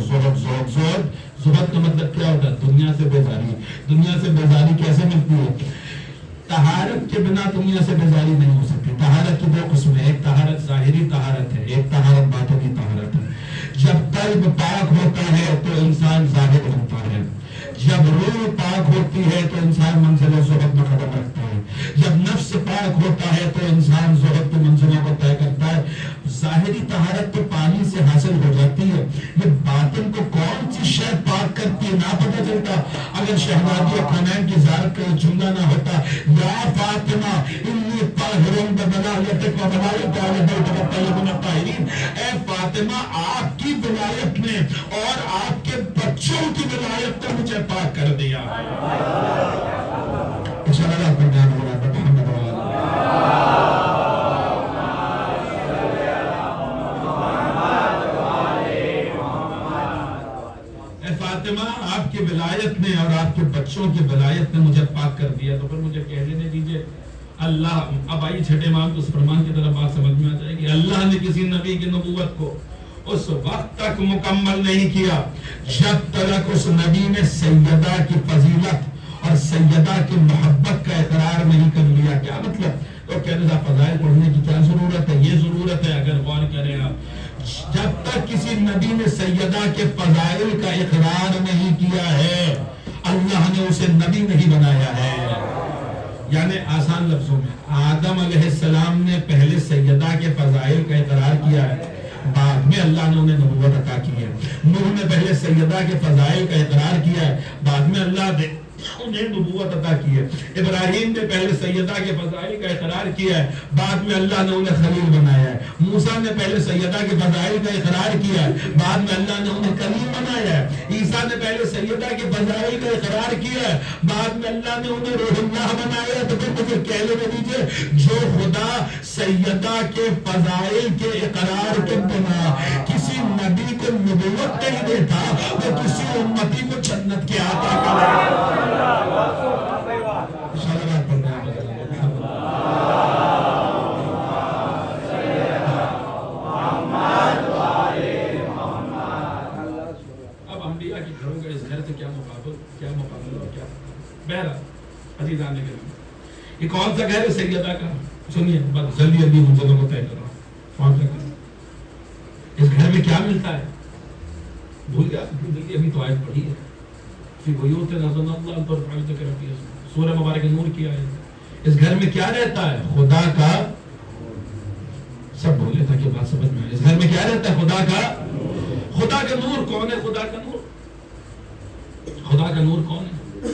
زہد کا مطلب کیا ہوتا ہے؟ دنیا سے بیزاری. دنیا سے بیزاری کیسے ملتی ہے؟ طہارت کے بنا دنیا سے بیزاری نہیں ہو سکتی. طہارت کی دو قسمیں، ایک طہارت ظاہری طہارت ہے، ایک طہارت باطنی طہارت ہے. جب قلب پاک ہوتا ہے تو انسان زاہد بنتا ہے، جب روح پاک ہوتی ہے تو انسان منزل زہد میں قدم رکھتا ہے، جب نفس پاک ہوتا ہے تو انسان زہد کی منزلوں کو طے کرتا ہے. ظاہری طہارت تو پانی سے حاصل ہو جاتی ہے، یہ باطن کو کون سی شے پاک کرتی ہے نہ پتہ چلتا. اگر شہزادی کونین کی زیارت کا جملہ نہ ہوتا یا فاطمہ انی طاہر بولایتک و ولایت اہل بیتک الطیبین الطاہرین، اے فاطمہ آپ کی ولایت نے اور آپ کے بچوں کی ولایت نے مجھے پاک کر دیا. انشاءاللہ آپ کو جان ہو رہا ہے محمد آپ کی ولایت نے اور آپ کے بچوں کی ولایت نے مجھے پاک کر دیا. تو پھر مجھے کہہ لینے دیجئے اللہ. اب آئیے چھٹے امام کو اس فرمان کی طرف بات سمجھ میں آ جائے گی. اللہ نے کسی نبی کی نبوت کو اس وقت تک مکمل نہیں کیا جب تک اس نبی نے سیدہ کی فضیلت اور سیدہ کی محبت کا اقرار نہیں کر لیا. کیا مطلب؟ تو کہنے سے فضائل پڑھنے کی کیا ضرورت ہے؟ یہ ضرورت ہے اگر غور کریں آپ. جب تک کسی نبی نے سیدہ کے فضائل کا اقرار نہیں کیا ہے اللہ نے اسے نبی نہیں بنایا ہے. یعنی آسان لفظوں میں آدم علیہ السلام نے پہلے سیدہ کے فضائل کا اقرار کیا ہے، بعد میں اللہ نے انہیں نبوت عطا کی ہے. نوح نے پہلے سیدہ کے فضائل کا اقرار کیا ہے, بعد میں اللہ نے انہیں نبوت عطا کی ہے. ابراہیم نے پہلے سیدہ کے فضائل کا اقرار کیا ہے, بعد میں اللہ نے انہیں خلیل بنایا ہے. موسیٰ نے پہلے سیدہ کے فضائل کا اقرار کیا ہے, بعد میں اللہ نے انہیں کلیم بنایا ہے. عیسیٰ نے پہلے سیدہ کے فضائل کا اقرار کیا ہے, بعد میں اللہ نے انہیں روح اللہ بنایا ہے. تو پھر مجھے کہہ لے دیجیے, جو خدا سیدہ کے فضائل کے اقرار کے بنا کسی نبی کو نبوت نہیں دیتا, وہ کسی امتی کو جنت کے عطا کرے. اب انبیاء کی گھروں کا اس گھر سے کیا مقابلہ اور کیا بہرحال عزیزان نے کہا یہ کون سا گھر ہے سیدہ کا؟ سنیے بس جلدی جلدی منزلوں کو طے کرو. کون سا گھر؟ اس گھر میں کیا ملتا ہے؟ بھول گیا جلدی, ابھی تو آیت پڑھی ہے. فی بیوت اذن اللہ ان ترفع ذکر فیہا اسمہ, سورہ مبارک نور کی آیت ہے. اس گھر میں کیا رہتا ہے؟ خدا کا, سب بولے تاکہ بات سمجھ میں آئے. اس گھر میں کیا رہتا ہے؟ خدا کا نور. کون ہے خدا کا نور؟ خدا کا نور کون ہے؟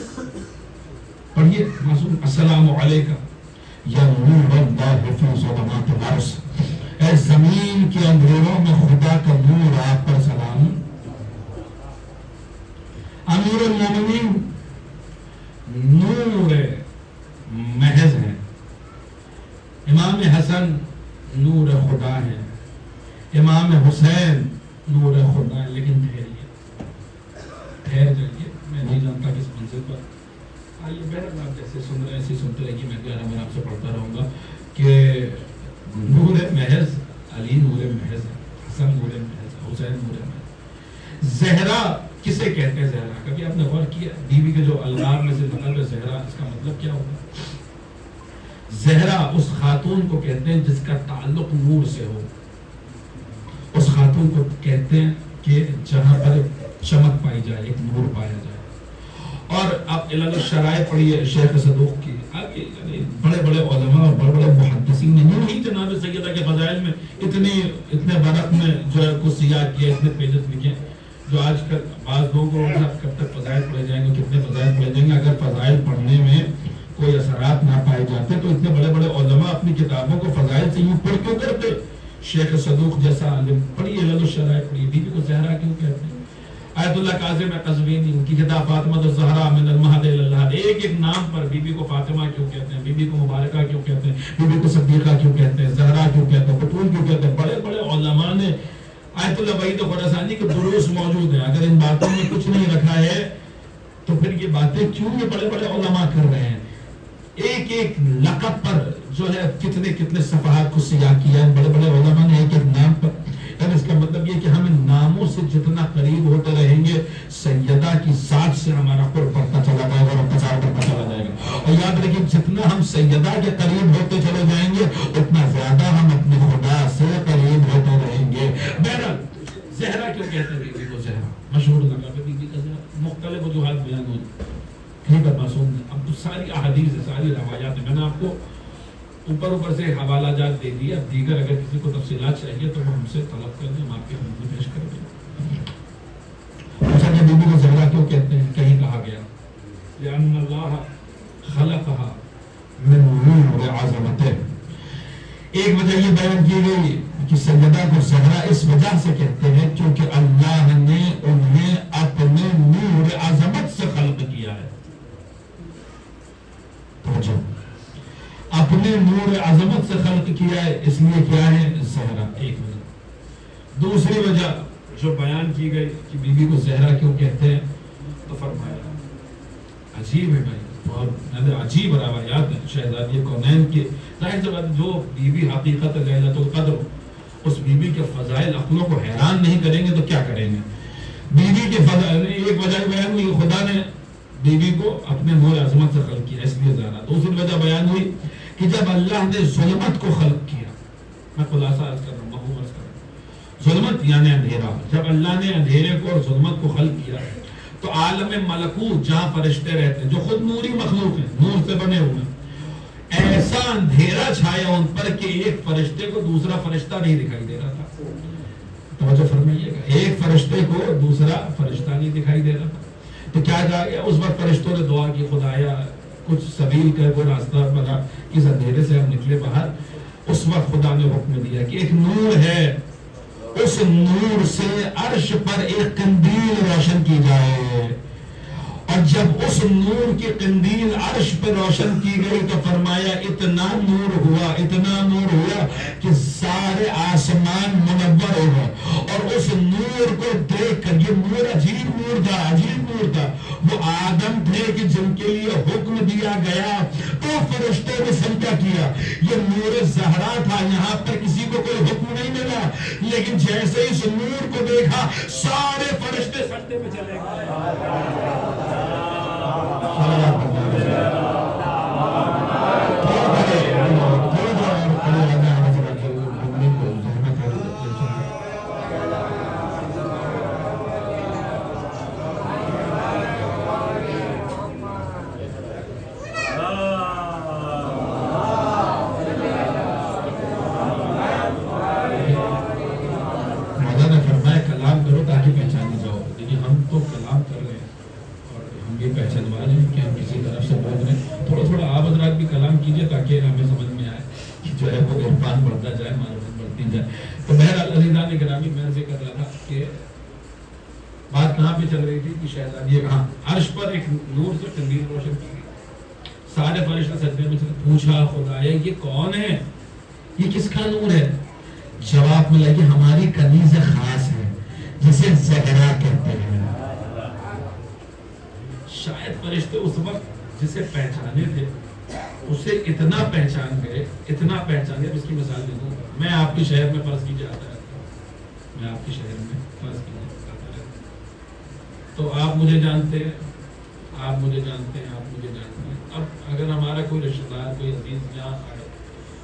پڑھیے معصوم, السلام علیکم یا نور اللہ فی ظلمات الارض, اے زمین کے اندھیروں میں خدا کا نور آپ پر سلام. امیر المومنین نور محض ہے, امام حسن نور خدا ہے, امام حسین نور خدا ہے. لیکن ٹھہر جائیے, میں نہیں جانتا کس منزل پر آئیے. بہرحال آپ جیسے سن رہے ہیں ایسے سنتے رہیے, میں گیارہ آپ سے پڑھتا رہوں گا کہ نور محض علی نور محض ہے, حسن نور محض ہے, حسین نور محض. زہرا کسے کہتے ہیں؟ زہرا کبھی آپ نے غور کیا بیوی کے جو القاب میں سے نقل ہے زہرا, اس کا مطلب کیا ہوگا؟ زہرا اس خاتون کو کہتے ہیں جس کا تعلق نور سے ہو. اس خاتون کو کہتے ہیں کہ جہاں پر چمک پائی جائے, ایک نور پایا جائے. اور آپ علل الشرائع پڑھیے شیخ صدوق کی, آپ بڑے بڑے علماء اور بڑے بڑے محدثین نے نہیں جناب سیدہ کے فضائل میں اتنے برق میں جو ہے کچھ سیاہ کیا, اتنے پیجز لکھے, جو آج کل بعض لوگوں کو کب تک فضائل پڑھے جائیں گے, کتنے فضائل پڑھے جائیں گے. اگر فضائل پڑھنے میں کوئی اثرات نہ پائے جاتے تو اتنے بڑے بڑے علماء اپنی کتابوں کو فضائل سے یوں پڑھ کیوں کرتے؟ شیخ صدوق جیسا عالم پڑھیے علل الشرائع پڑھیے. بیوی کو زہرا کیوں کہتے ہیں؟ آیت اللہ کاظم قزوینی ان کی کتاب فاطمہ الزہرا من المہد الی اللحد, ایک ایک نام پر بیوی کو فاطمہ کیوں کہتے ہیں, بیوی کو مبارکہ کیوں کہتے ہیں, بیوی کو صدیقہ کیوں کہتے ہیں, زہرا کیوں کہتے ہیں, بطول کیوں کہتے ہیں. بڑے بڑے علماء نے آیت اللہ وحید خراسانی کے دروس موجود ہیں. اگر ان باتوں میں کچھ نہیں رکھا ہے تو پھر یہ باتیں کیوں یہ بڑے بڑے علماء کر رہے ہیں؟ ایک ایک لقب پر جو ہے کتنے صفحات کو سیاہ کیا ہے بڑے بڑے علماء نے, ایک ایک نام پر. یعنی اس کا مطلب یہ کہ ہم ان ناموں سے جتنا قریب ہوتے رہیں گے سیدہ کی ذات سے ہمارا قرب بڑھتا چلا جائے گا اور انتظار بڑھتا چلا جائے گا. اور یاد رکھیں جتنا ہم سیدہ کے قریب ہوتے چلے جائیں گے اتنا زیادہ ہم اپنے خدا سے قریب ہوتے رہیں گے. بہرحال زہرا کیوں کہتے ہیں بیوی کو زہرا؟ مشہور لقب ہے بیوی کا زہرا, مختلف وجوہات بیان ہوئی. ٹھیک ہے معصوم نے اب ساری احادیث ساری روایات میں نے آپ کو اوپر سے حوالہ جات دے دیا. اب دیگر اگر کسی کو تفصیلات چاہیے تو وہ ہم سے طلب کر دیں, ہم آپ کے خدمت پیش کر دیں. اچھا یہ بیوی کو زہرا کیوں کہتے ہیں؟ کہیں کہا گیا لأن اللہ خلقها من نور عظمتہ. ایک وجہ یہ بیان کی گئی کہ سیدہ کو زہرا اس وجہ سے کہتے ہیں کیونکہ اللہ نے انہیں اپنے نور عظمت سے خلق کیا ہے. اپنے نور عظمت سے خلق کیا ہے, اس لیے کیا ہے زہرا. ایک وجہ. دوسری وجہ جو بیان کی گئی کہ بیوی کو زہرا کیوں کہتے ہیں تو فرمایا عجیب ہے بھائی, بہت عجیب روایات ہیں شہزادی کونین کے. ظاہر سی بات جو بیوی حقیقت لیلۃ القدر, اس بیوی کے فضائل عقلوں کو حیران نہیں کریں گے تو کیا کریں گے. بیوی کے فضائل ایک وجہ بیان ہوئی خدا نے بیوی کو اپنے نور عظمت سے خلق کیا, اس لیے زہرا. دوسری وجہ بیان ہوئی کہ جب اللہ نے ظلمت کو خلق کیا, میں خلاصہ عرض کر رہا ہوں, مفہوم عرض کر رہا ہوں, ظلمت یعنی اندھیرا, جب اللہ نے اندھیرے کو اور ظلمت کو خلق کیا تو عالم ملکوت جہاں فرشتے رہتے ہیں جو خود نوری مخلوق ہیں, نور سے بنے ہوئے ہیں, ایسا اندھیرا چھایا ان پر کہ ایک فرشتے کو دوسرا فرشتہ نہیں دکھائی دے رہا تھا. توجہ فرمائیے گا، ایک فرشتے کو دوسرا فرشتہ نہیں دکھائی دے رہا تھا، تو کیا کہا گیا؟ اس وقت فرشتوں نے دعا کی، خدایا کچھ سبیل کر وہ راستہ بنا، اس اندھیرے سے ہم نکلے باہر۔ اس وقت خدا نے حکم دیا کہ ایک نور ہے، اس نور سے عرش پر ایک قندیل روشن کی جائے، اور جب اس نور کی قندیل عرش پہ روشن کی گئی تو فرمایا اتنا نور ہوا کہ سارے آسمان منور ہو گئے، اور اس نور کو دیکھ کر، یہ نور عجیب نور تھا، وہ آدم تھے کہ جن کے لیے حکم دیا گیا تو فرشتوں نے سجدہ کیا، یہ نور زہرا تھا، یہاں پر کسی کو کوئی حکم نہیں ملا، لیکن جیسے ہی اس نور کو دیکھا سارے فرشتے سجدے میں چلے گئے۔ تو بہرحال عزیزان گرامی، میں ذکر رہا تھا کہ بات کہاں پہ چل رہی تھی کہ شہزادی کہاں عرش پر ایک نور سے قندیل روشن کی گئی، سارے فرشتے سجدے میں چلے، پوچھا خدایا یہ کون ہے، یہ کس کا نور ہے؟ جواب ملا کہ ہماری کنیز خاص ہے جسے زہرا کہتے ہیں۔ شاید فرشتے اس وقت جسے پہچانے تھے اسے اتنا پہچان گئے، اس کی مثال دے دوں، میں آپ کے شہر میں فرض کیجیے آتا رہتا ہوں، میں آپ کے شہر میں فرض کیجیے آتا رہتا ہوں، تو آپ مجھے جانتے ہیں، اب اگر ہمارا کوئی رشتہ دار، کوئی عزیز یہاں آئے،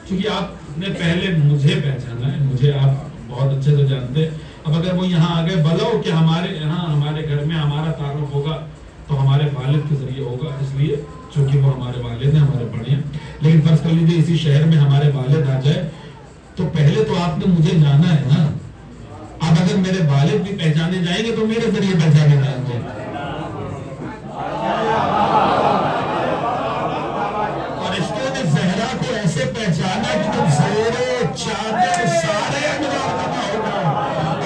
چونکہ آپ نے پہلے مجھے پہچانا ہے، مجھے آپ بہت اچھے سے جانتے ہیں، اب اگر وہ یہاں آ گئے، بلو کہ ہمارے یہاں ہمارے گھر میں ہمارا تعارف ہوگا تو ہمارے والد کے ذریعے ہوگا، اس لیے چونکہ وہ ہمارے والد ہیں، ہمارے بڑے ہیں، لیکن فرض کر لیجیے اسی شہر میں ہمارے والد آ جائے تو پہلے تو آپ نے مجھے جانا ہے نا، اب اگر میرے والد بھی پہچانے جائیں گے تو میرے ذریعے پہچانے جائیں گے۔ فرشتوں نے زہرا کو ایسے پہچانا کہ تم زیرے چادر سارے انوار بنا ہوگا،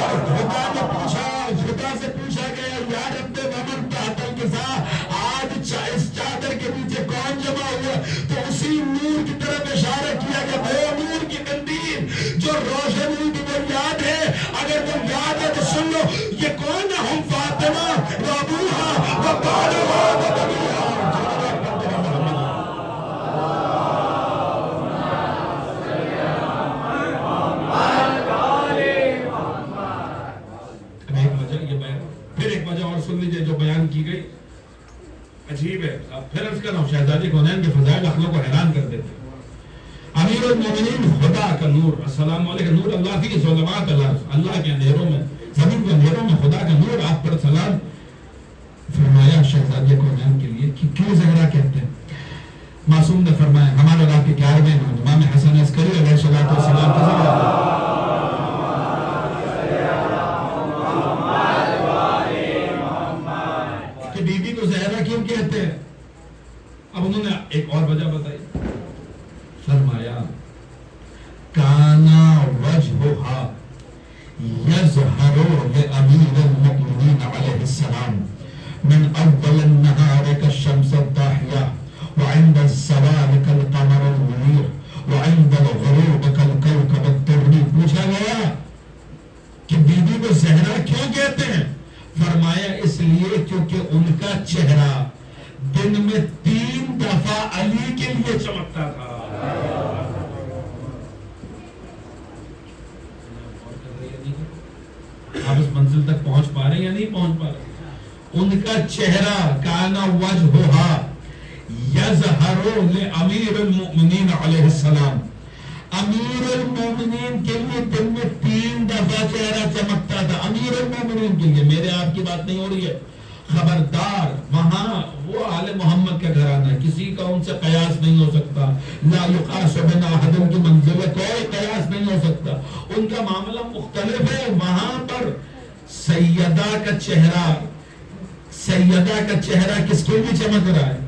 اور خدا سے پوچھا گیا یا رب ومن تحت الکساء، آج اس چادر کے نیچے کون جمع ہوا؟ تو اسی نور کی طرف اشارہ کیا گیا، وہ نور کی قندیل جو روشن ہوئی تو وہ یاد ہے، اگر وہ یاد ہے تو سن لو، یہ کون ہے؟ ہم فاطمہ و ابوہا و بالہا و بنیہا۔ سن لیجئے جو بیان کی گئی عجیب ہے، اب پھر عرض کر رہا ہوں، شہزادی کونین کے فضائل اخلاق کو حیران کر دیتے ہیں۔ امیر المومنین خدا کا نور، السلام علیکم، نور اللہ فی ظلمات الارض، اللہ کے اندھیروں میں، زمین کے اندھیروں میں خدا کا نور آپ پر سلام۔ فرمایا شہزادی کونین کے لیے کہ کیوں زہرا کہتے ہیں؟ معصوم نے فرمایا ہمارے اللہ کے 11ویں نام امام حسن عسکری علیہ الصلوۃ والسلام کا ذکر بی بی کو زہرا کیوں کہتے ہیں؟ اب انہوں نے ایک اور وجہ بتائی، فرمایا کانا وجہھا یظہر لامیر المؤمنین علیہ السلام من اول النہار کالشمس الضاحیہ وعند الزوال کالقمر المنیر وعند الغروب کالکوكب الدری۔ پوچھا گیا کہ بی بی کو زہرا کیوں کہتے ہیں؟ فرمایا اس لیے کیونکہ ان کا چہرہ دن میں 3 دفعہ علی کے لیے چمکتا تھا۔ آپ اس منزل تک پہنچ پا رہے ہیں یا نہیں پہنچ پا رہے؟ ان کا چہرہ کانا وجہھا یظہر لامیر المؤمنین علیہ السلام، امیر المومنین کے لیے دن میں 3 دفعہ چہرہ چمکتا تھا، امیر المومنین کے لیے، میرے آپ کی بات نہیں ہو رہی ہے، خبردار وہاں وہ آل محمد کا گھرانہ کسی کا ان سے قیاس نہیں ہو سکتا. لا یقاس بین احد کی منزل کوئی قیاس نہیں ہو سکتا. ان کا معاملہ مختلف ہے. وہاں پر سیدہ کا چہرہ کس کے لیے چمک رہا ہے؟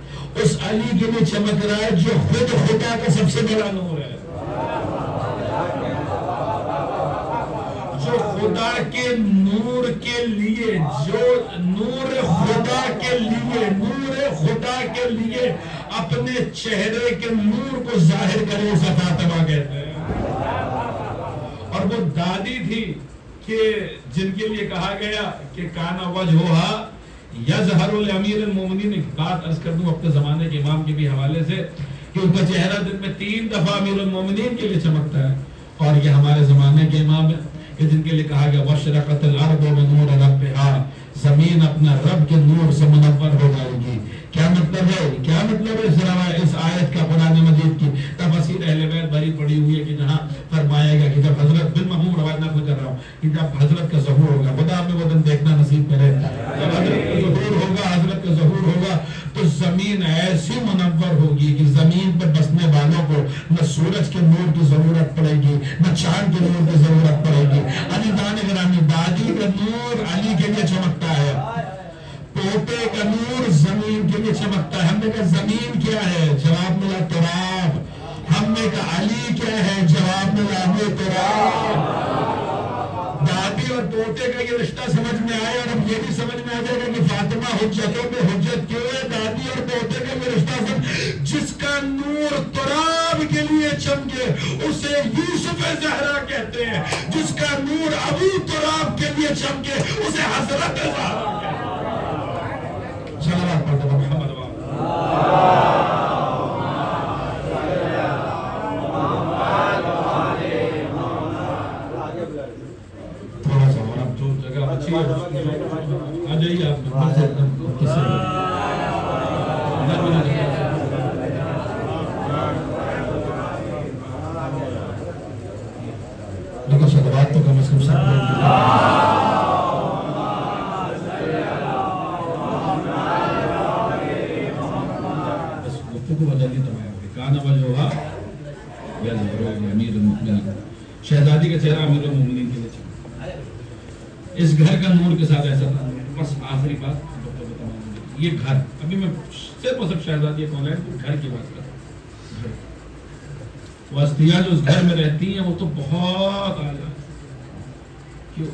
اس علی کے لیے چمک رہا ہے جو خود خدا کا سب سے بڑا نور ہے، جو خدا کے نور کے لیے، جو نور خدا کے لیے اپنے چہرے کے نور کو ظاہر کرے، اسے فاطمہ کہتے ہیں. اور وہ دادی تھی کہ جن کے لیے کہا گیا کہ کانا وجہھا یظہر لامیر المومنین. ایک بات عرض کر دوں اپنے زمانے کے امام کے بھی حوالے سے کہ ان کا چہرہ دن میں 3 دفعہ امیر المومنین کے لیے چمکتا ہے. اور یہ ہمارے زمانے کے امام ہیں کہ جن کے لیے کہا گیا وشرقت الارض بنور ربها، زمین اپنا رب کے نور سے منور ہو جائے گی. کیا مطلب ہے اس آیت کا؟ قرآن مجید کی تفاسیر اہل بیت بھری پڑی ہوئی ہے کہ جہاں فرمایا گیا کہ جب حضرت بالمفہوم روایت نقل کر رہا ہوں کہ جب حضرت کا ظہور ہوگا، خدا ہمیں وہ دن دیکھنا نصیب کرے، جب حضرت کا ظہور ہوگا تو زمین ایسی منور ہوگی کہ زمین پر بسنے والوں کو نہ سورج کے نور کی ضرورت پڑے گی، نہ چاند کے نور کی ضرورت پڑے گی. علی دان گرامی، دادی کا نور علی کے لیے چمکتا ہے، پوتے کا نور زمین کے لیے چمکتا ہے. ہم نے کہا زمین کیا ہے؟ جواب ملا تراب. ہم نے کہا علی کیا ہے؟ جواب ملا وہ تراب. دادی اور پوتے کا یہ رشتہ سمجھ میں آیا، اور اب یہ بھی سمجھ میں آ جائے گا کہ فاطمہ حجتوں پہ حجت کیوں ہے. دادی اور پوتے کا یہ رشتہ جس کا نور تراب کے لیے چمکے اسے یوسف زہرا کہتے ہیں، جس کا نور ابو تراب کے لیے چمکے اسے حضرت زہرا کہتے ہیں. صلوات پڑھتے محمد تھوڑا سا اور اب جو جگہ بچی ہے آ جائیے آپ لیکن صلوات تو کم از کم سب شہزادی کا چہرہ امیر المومنین کے لیے چمکا. اس گھر کا نور کے ساتھ ایسا تھا. بس آخری بات، یہ گھر، ابھی میں صرف اور صرف شہزادی کون ہے گھر کی بات کر رہا ہوں. وہ ہستیاں جو اس گھر میں رہتی ہیں وہ تو بہت اعلیٰ، کیوں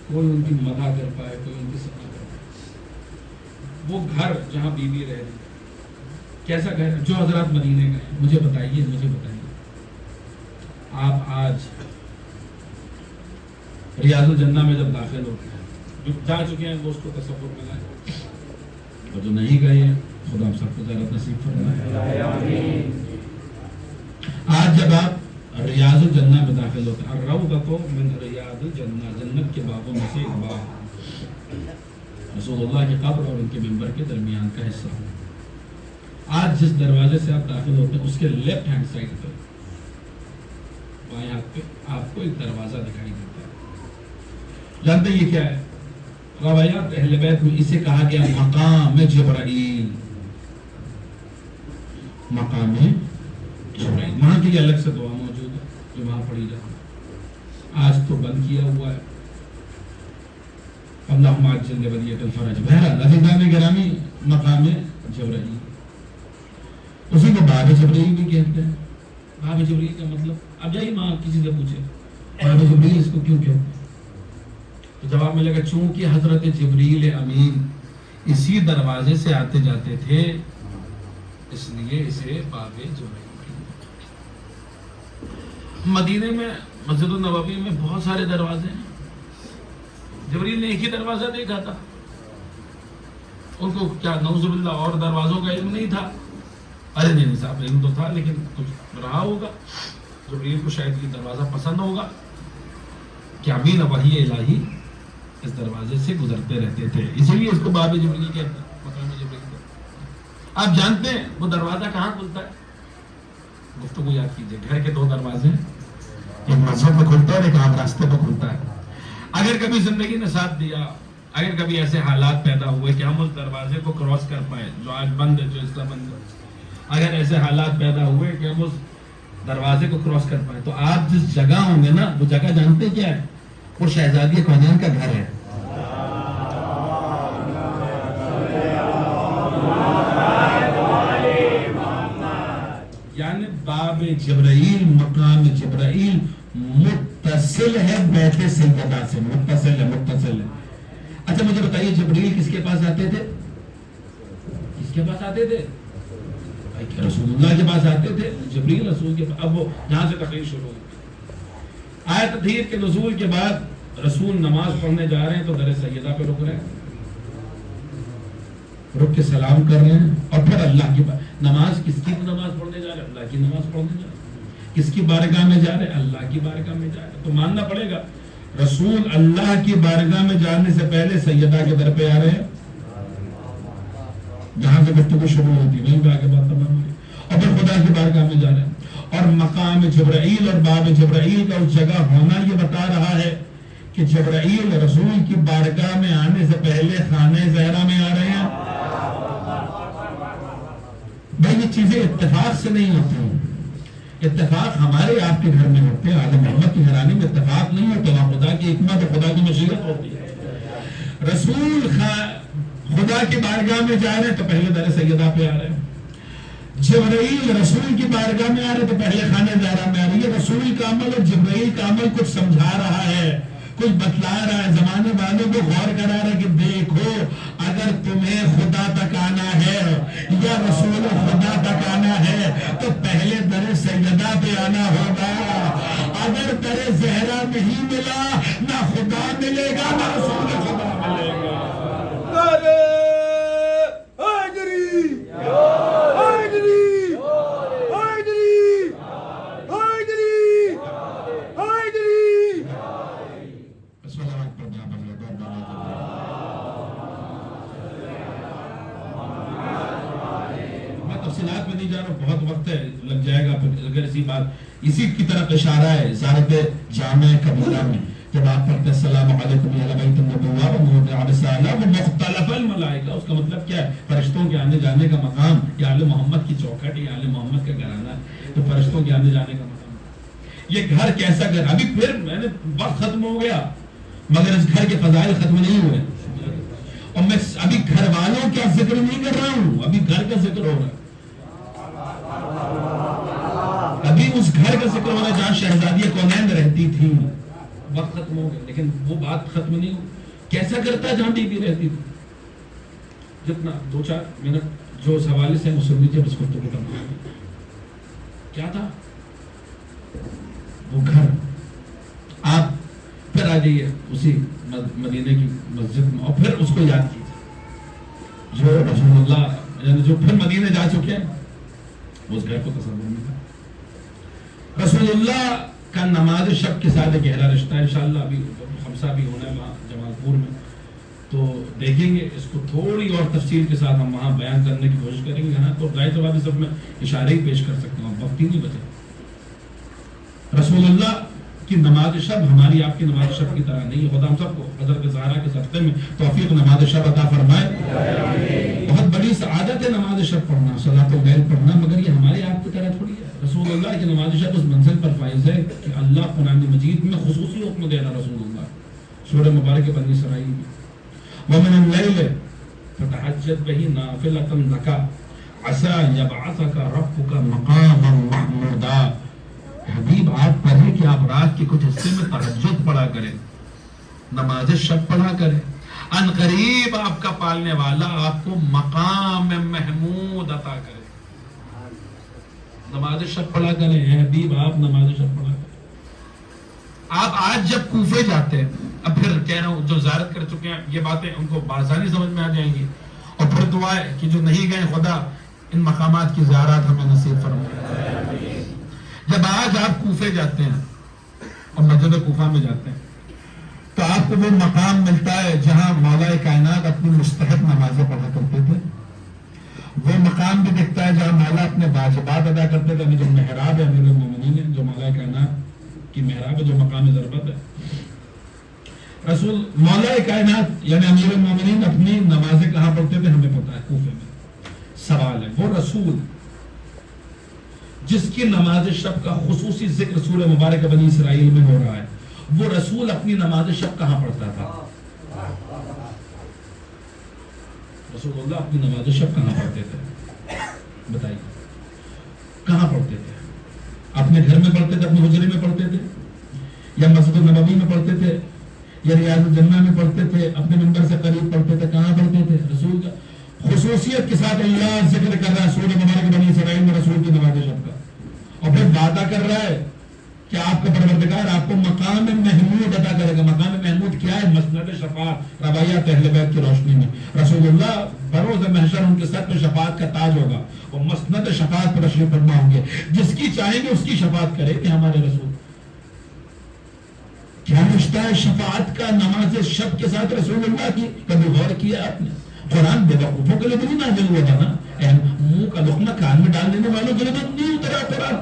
کوئی ان کی مدح کر پائے، کوئی ان کی سنا کر پائے. وہ گھر جہاں بیوی رہ رہی، کیسا گھر ہے؟ جو حضرات مدینے گئے مجھے بتائیے آپ آج ریاض الجنہ میں جب داخل ہوتے ہیں، جو جا چکے ہیں وہ اس کو تصور میں لائیں، اور جو نہیں گئے ہیں خدا ہم سب کو زیارت نصیب فرمائے. آج جب آپ ریاض الجنہ میں داخل ہوتے ہیں، الروضۃ من ریاض الجنہ، جنت کے باغوں میں سے ایک باغ رسول اللہ کے قبر اور ان کے منبر کے درمیان کا حصہ ہے. آج جس دروازے سے آپ داخل ہوتے ہیں اس کے لیفٹ ہینڈ سائڈ پہ بائیں ہاتھ پہ آپ کو ایک دروازہ دکھائی دیتا ہے. جانتے یہ کیا ہے؟ روایات اہل بیت میں اسے کہا گیا مقام جبرائیل. مقام جبرائیل، وہاں کے لیے الگ سے دعا موجود ہے جو وہاں پڑھی جاتی ہے. آج تو بند کیا ہوا ہے. اللہم عجل لولیک الفرج. بہرحال عزیزان گرامی، مقام جبرائیل، اسی کو باب جبرائیل بھی کہتے ہیں. باب جبرائیل کا مطلب، اب جائیے ماں کسی سے پوچھے باب جبرائیل اس کو کیوں کہتے ہیں، تو جواب ملے گا چونکہ حضرت جبریل امین اسی دروازے سے آتے جاتے تھے، اس لیے اسے باب جبرائیل. مدینے میں مسجد النبوی میں بہت سارے دروازے ہیں. جبریل نے ایک ہی دروازہ دیکھا تھا. ان کو کیا نعوذ باللہ اور دروازوں کا علم نہیں تھا؟ ارے نہیں صاحب، علم تو تھا لیکن کچھ رہا ہوگا. جبریل کو شاید یہ دروازہ پسند ہوگا کہ امین وحی الہی اس دروازے سے گزرتے رہتے تھے، اسی لیے اس کو باب جبریل کہتے ہیں، مقام جبریل کہتے ہیں. آپ جانتے ہیں وہ دروازہ کہاں کھلتا ہے؟ گفتگو یاد کیجئے. گھر کے 2 دروازے ہیں، ایک مسجد میں کھلتا ہے، ایک عام راستے میں کھلتا ہے. اگر کبھی زندگی نے ساتھ دیا، اگر کبھی ایسے حالات پیدا ہوئے کہ ہم اس دروازے کو کراس کر پائے جو آج بند ہے، جو اس کا بند ہے، اگر ایسے حالات پیدا ہوئے کہ ہم اس دروازے کو کراس کر پائے، تو آپ جس جگہ ہوں گے نا، وہ جگہ جانتے کیا ہے؟ وہ شہزادی کونین کا گھر ہے. یعنی باب جبرائیل، مقام جبرائیل متصل ہے بیت سیدہ سے، متصل ہے. اچھا مجھے بتائیے، جبرائیل کس کے پاس آتے تھے؟ کس کے پاس آتے تھے؟ رسول اللہ کے پاس آتے تھے. جبرائیل رسول کے پاس. اب وہ جہاں سے تقریر شروع ہوئی، آیت تطہیر کے نزول کے بعد رسول نماز پڑھنے جا رہے ہیں تو در سیدہ پہ رک رہے ہیں، رک کے سلام کر رہے ہیں، اور پھر اللہ کی نماز کس کی نماز پڑھنے جا رہے ہیں؟ اللہ کی نماز پڑھنے جا رہے ہیں. کس کی بارگاہ میں جا رہے ہیں؟ اللہ کی بارگاہ میں جا رہے ہیں. تو ماننا پڑے گا رسول اللہ کی بارگاہ میں جانے سے پہلے سیدہ کے در پہ آ رہے ہیں، جہاں سے گفتگو شروع ہوتی ہے وہیں پہ آگے بات تمام ہوئی، اور پھر خدا کی بارگاہ میں جا رہے ہیں. اور مقام جبرائیل اور باب جبرائیل کا اس جگہ ہونا یہ بتا رہا ہے کہ جبرائیل رسول کی بارگاہ میں آنے سے پہلے خانہ زہرا میں آ رہے ہیں. بھائی یہ چیزیں اتفاق سے نہیں ہوتی ہیں. اتفاق ہمارے آپ کے گھر میں ہوتے ہیں، آل محمد کی گھرانے میں اتفاق نہیں ہوتا. وہاں خدا کی حکمت اور خدا کی مشیت ہوتی ہے. رسول خدا کی بارگاہ میں جا رہے ہیں تو پہلے در سیدہ پہ آ رہے ہیں. جبرائیل رسول کی بارگاہ میں آ رہے تو پہلے خانہ زہرا میں آ رہی ہے. رسول کا عمل اور جبرائیل کا عمل کچھ سمجھا رہا ہے، کچھ بتلا رہا ہے، زمانے والوں کو غور کرا رہا ہے کہ دیکھو اگر تمہیں خدا تک آنا ہے یا رسول خدا تک آنا ہے تو پہلے در سیدہ پہ آنا ہوگا. اگر در زہرا نہیں ملا، نہ خدا ملے گا نہ رسول خدا ملے گا. تفصیلات میں نہیں جا رہا، بہت وقت ہے، لگ جائے گا. اگر اسی بات اسی کی طرف اشارہ ہے زیارت جامع کبیرہ میں جب آپ پڑھتے ہیں السلام علیکم یا بیت النبوہ و موضع رسالہ و مختلف الملائکہ، اس کا مطلب کیا ہے؟ فرشتوں کے آنے جانے کا مقام. یا آل محمد کی چوکھٹ، یا آل محمد کا گھرانہ، تو فرشتوں کے آنے جانے کا مقام. یہ گھر کیسا گھر؟ ابھی پھر میں نے وقت ختم ہو گیا مگر اس گھر کے فضائل ختم نہیں ہوئے. اور میں ابھی گھر والوں کا ذکر نہیں کر رہا ہوں، ابھی گھر کا ذکر ہو رہا ہے. ابھی اس گھر کا ذکر ہو رہا ہے جہاں شہزادی کونین رہتی تھی. وقت ختم ہو گیا لیکن وہ بات ختم نہیں ہو. کیسا کرتا جہاں بی بی رہتی تھی؟ جتنا 2-4 منٹ جو اس حوالے سے سن لیجیے، بس کو تو کیا تھا وہ گھر. آپ پھر آ جائیے اسی مدینے کی مسجد میں اور پھر اس کو یاد کیجیے جو رسول اللہ یعنی جو پھر مدینے جا چکے ہیں، اس گھر کو تصور نہیں تھا. رسول اللہ کا نماز شب کے ساتھ گہرا رشتہ ہے. انشاءاللہ ابھی خمسہ بھی ہونا ہے وہاں جمال پور میں، تو دیکھیں گے اس کو تھوڑی اور تفصیل کے ساتھ ہم وہاں بیان کرنے کی کوشش کریں گے. ہاں تو ظاہر جواب سب میں اشارے ہی پیش کر سکتا ہوں، وقت ہی نہیں بچا. رسول اللہ کی نماز شب ہماری آپ کی نماز شب کی طرح نہیں ہے. خدا ہم سب کو حضرت زہرا کے صدقے میں توفیق نماز شب عطا فرمائے. بہت بڑی سعادت ہے نماز شب پڑھنا، صلاۃ اللیل پڑھنا، مگر یہ ہمارے آپ کی طرح تھوڑی ہے. رسول اللہ کی نماز شب اس منزل پر فائز ہے کہ اللہ قرآن مجید میں خصوصی حکم دے رہا رسول اللہ سورہ مبارک بنی اسرائیل میں، وَمِنَ اللَّيْلِ فَتَحَجَّدْ بِهِ نَافِلَةً لَكَ عَسَىٰ يَبْعَثَكَ رَبُّكَ مَقَامًا مَحْمُودًا. حبیب آپ پڑھیں کہ آپ رات کے کچھ حصے میں تہجد پڑھا کریں، نماز شب پڑھا کریں. ان قریب آپ کا پالنے والا آپ کو مقام محمود عطا کرے. نماز شب پڑھا کریں. حبیب آپ نماز شب پڑھا کریں. آپ آج جب کوفے جاتے ہیں، اب پھر کہہ رہا ہوں جو زیارت کر چکے ہیں یہ باتیں ان کو بآسانی سمجھ میں آ جائیں گی. اور پھر دعا ہے کہ جو نہیں گئے خدا ان مقامات کی زیارت ہمیں نصیب فرمائے. جب آج آپ کوفے جاتے ہیں اور مسجد کوفہ میں جاتے ہیں تو آپ کو وہ مقام ملتا ہے جہاں مولا کائنات اپنی مستحب نمازیں پڑھا کرتے تھے. وہ مقام بھی دکھتا ہے جہاں مولا اپنے واجبات ادا کرتے تھے. جو محراب ہے امیر المومنین ہے، جو مولا کائنات کی محراب ہے، جو مقام ضربت ہے. رسول مولا کائنات یعنی امیر المومنین اپنی نمازیں کہاں پڑھتے تھے؟ ہمیں پتہ ہے، کوفے میں. سوال ہے وہ رسول جس کی نماز شب کا خصوصی ذکر سورہ مبارک بنی اسرائیل میں ہو رہا ہے، وہ رسول اپنی نماز شب کہاں پڑھتا تھا؟ رسول اللہ اپنی نماز شب کہاں پڑھتے تھے؟ بتائیے کہاں پڑھتے تھے؟ اپنے گھر میں پڑھتے تھے، اپنے حجرے میں پڑھتے تھے، یا مسجد النبوی میں پڑھتے تھے، یا ریاض الجنہ میں پڑھتے تھے، اپنے منبر سے قریب پڑھتے تھے؟ کہاں پڑھتے تھے؟ رسول کا خصوصیت کے ساتھ اللہ ذکر کر رہا ہے سورہ مبارک بنی اسرائیل میں رسول کی نماز شب کا، اور پھر وعدہ کر رہا ہے کہ آپ کا پروردگار آپ کو مقام محمود عطا کرے گا۔ مقام محمود کیا ہے؟ مسند شفاعت، روایات اہل بیت کی روشنی میں رسول اللہ بروز محشر ان کے سر پہ شفاعت کا تاج ہوگا، وہ مسند شفاعت پر تشریف فرما ہوں گے، جس کی چاہیں گے اس کی شفاعت کرے کہ ہمارے رسول۔ کیا رشتہ ہے شفاعت کا نماز شب کے ساتھ رسول اللہ کی؟ کبھی غور کیا آپ نے؟ قرآن بے وقوفوں کے لیے نہیں نازل ہوا تھا نا، منہ کا لقمہ کان میں ڈال دینے والوں کے لیے تو نہیں اترا قرآن۔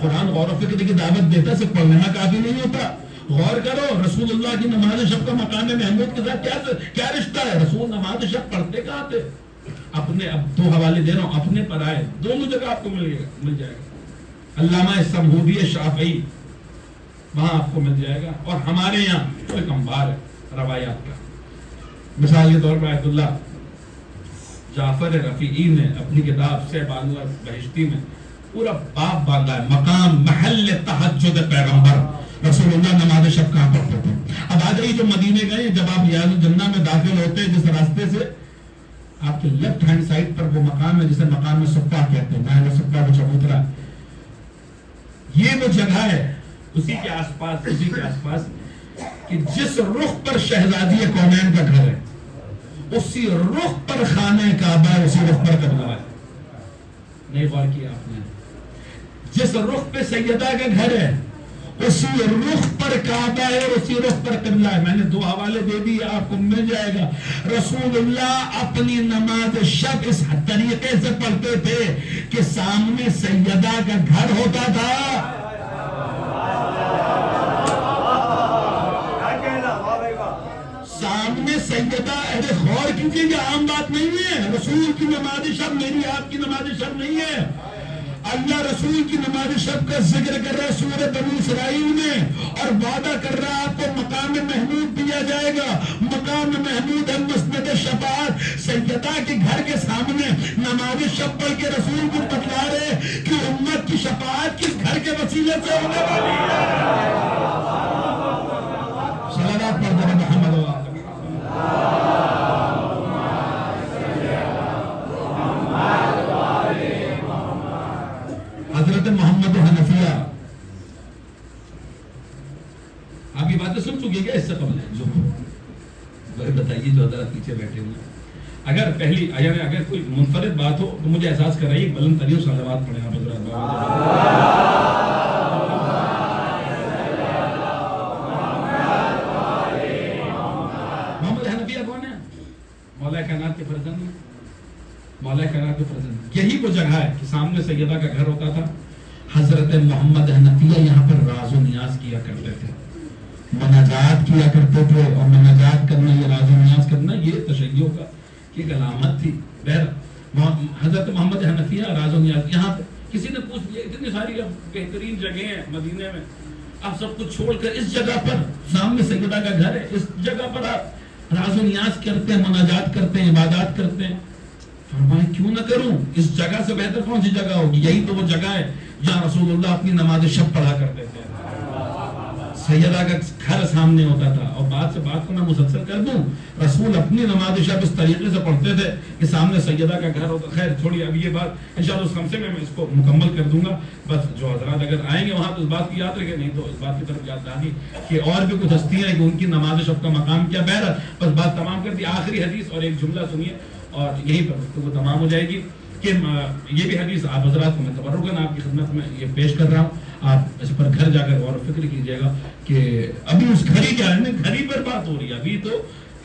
قرآن غور و فکر کی دعوت دیتا، صرف پڑھنا کافی نہیں ہوتا۔ غور کرو، رسول اللہ کی نماز شب کا مقام محمود کے ساتھ کیا رشتہ ہے؟ رسول نماز شب پڑھتے کہاں تھے؟ اپنے، اب دو حوالے دے رہا ہوں، اپنے پر آئے، دونوں جگہ آپ کو مل جائے گا۔ علامہ سمہودی شافعی وہاں آپ کو مل جائے گا، اور ہمارے یہاں کوئی کمبار ہے روایات کا۔ مثال کے طور پر آیت اللہ جعفر رفیعی نے اپنی کتاب سے بانگلہ بہشتی میں پورا باب باندھا ہے، مقام محل تہجد پیغمبر رسول اللہ نماز شب کہاں پڑھتے تھے۔ اب آ جائیے جو مدینے گئے، جب آپ ریاض الجنہ میں داخل ہوتے جس راستے سے، آپ کے لیفٹ ہینڈ سائڈ پر وہ مقام ہے جسے مقام صفا کہتے ہیں، مقام صفا کو چبوترا، یہ وہ جگہ ہے اسی کے آس پاس کہ جس رخ پر شہزادی کونین کا گھر ہے، اسی رخ پر خانہ کعبہ ہے، اسی رخ پر قبلہ ہے۔ نہیں غور کیا آپ نے؟ جس رخ پہ سیدہ کا گھر ہے اسی رخ پر کعبہ ہے اور اسی رخ پر قبلہ ہے۔ میں نے دو حوالے دے دی، آپ کو مل جائے گا۔ رسول اللہ اپنی نماز شب اس طریقے سے پڑھتے تھے کہ سامنے سیدہ کا گھر ہوتا تھا، سامنے سیدہ، ارے غور کیجیے، یہ عام بات نہیں ہے۔ رسول کی نماز شب میری آپ کی نماز شب نہیں ہے۔ اللہ رسول کی نماز شب کا ذکر کر رہا ہے سورہ بنی اسرائیل میں، اور وعدہ کر رہا ہے آپ کو مقام محمود دیا جائے گا۔ مقام محمود ہے مسند شفاعت، سیدہ کے گھر کے سامنے نماز شب پڑھ کے رسول کو بتلا رہے کہ امت کی شفاعت کس گھر کے وسیلے سے ہونے والی ہے۔ صلوات پڑھ دیں محمد و حضرت محمد حنفیہ، آپ یہ باتیں سن چکے کیا اس سے قبل؟ جو بتائیے جو حضرت پیچھے بیٹھے ہوئے، اگر کوئی منفرد بات ہو تو مجھے احساس کرائیے، بلند ترین صلوات پڑھیں آپ حضرات۔ محمد حنفیہ کون ہے؟ مولا کائنات کے فرزند ہیں، مولا کائنات کے فرزند۔ یہی وہ جگہ ہے کہ سامنے سیدہ کا گھر ہوتا تھا۔ حضرت محمد حنفیہ یہاں پر راز و نیاز کیا کرتے تھے، مناجات کیا کرتے تھے، اور مناجات کرنا، یہ راز و نیاز کرنا، یہ تشیع کا ایک علامت تھی۔ حضرت محمد حنفیہ راز و نیاز، یہاں پہ کسی نے پوچھ لیا، اتنی ساری بہترین جگہیں ہیں مدینے میں، آپ سب کچھ چھوڑ کر اس جگہ پر، سامنے سیدہ کا گھر ہے، اس جگہ پر آپ راز و نیاز کرتے ہیں، مناجات کرتے ہیں، عبادات کرتے ہیں۔ فرمایا کیوں نہ کروں، اس جگہ سے بہتر کون سی جگہ ہوگی؟ یہی تو وہ جگہ ہے جہاں رسول اللہ اپنی نماز شب پڑھا کرتے تھے، سیدہ کا گھر سامنے ہوتا تھا۔ اور بات کو میں مسلسل کر دوں، رسول اپنی نماز شب اس طریقے سے پڑھتے تھے کہ سامنے سیدہ کا گھر ہوتا۔ خیر چھوڑیے، اب یہ بات انشاءاللہ اس خمسے میں اس کو مکمل کر دوں گا۔ بس جو حضرات اگر آئیں گے وہاں تو اس بات کی یاد رکھیں، نہیں تو اس بات کی طرف یاد دہانی کہ اور بھی کچھ ہستیاں ہیں کہ ان کی نماز شب کا مقام کیا۔ بہرحال بس بات تمام کر دی، آخری حدیث اور ایک جملہ سنیے اور یہیں پر وہ تمام ہو جائے گی کہ یہ بھی حدیث آپ حضرات کو میں تبرکاً آپ کی خدمت میں یہ پیش کر رہا ہوں۔ آپ اس پر گھر جا کر غور و فکر کیجیے گا کہ ابھی اس گھڑی کیا ہے نا، گھڑی پر بات ہو رہی ہے۔ ابھی تو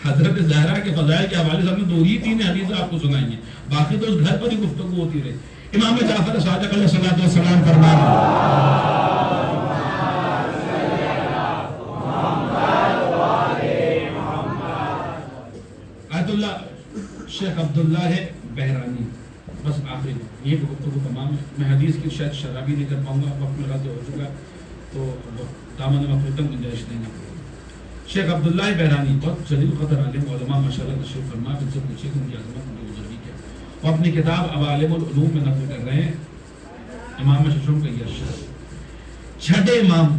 حضرت زہرا کے فضائل کے حوالے سے ہم نے دو ہی تین حدیثیں آپ کو سنائی ہیں، باقی تو اس گھر پر ہی گفتگو ہوتی رہی۔ امام جعفر صادق علیہ الصلوۃ والسلام فرماتے آیت اللہ شیخ عبداللہ بحرانی بس آخری یہ گفتگو تمام ہے. میں حدیث کی شاید شرح بھی نہیں کر پاؤں گا, وقت میرا سے ہو چکا, تو دامن مفروض گنجائش نہیں ہے. شیخ عبداللہ بحرانی بہت جلیل قدر عالم علماء ماشاءاللہ تشریف فرما, ان سے پوچھے کہ ان کی عظمت ان کی بزرگی کیا. وہ اپنی کتاب عوالم العلوم میں نقل کر رہے ہیں امام ششم کا یہ اشعار. چھٹے امام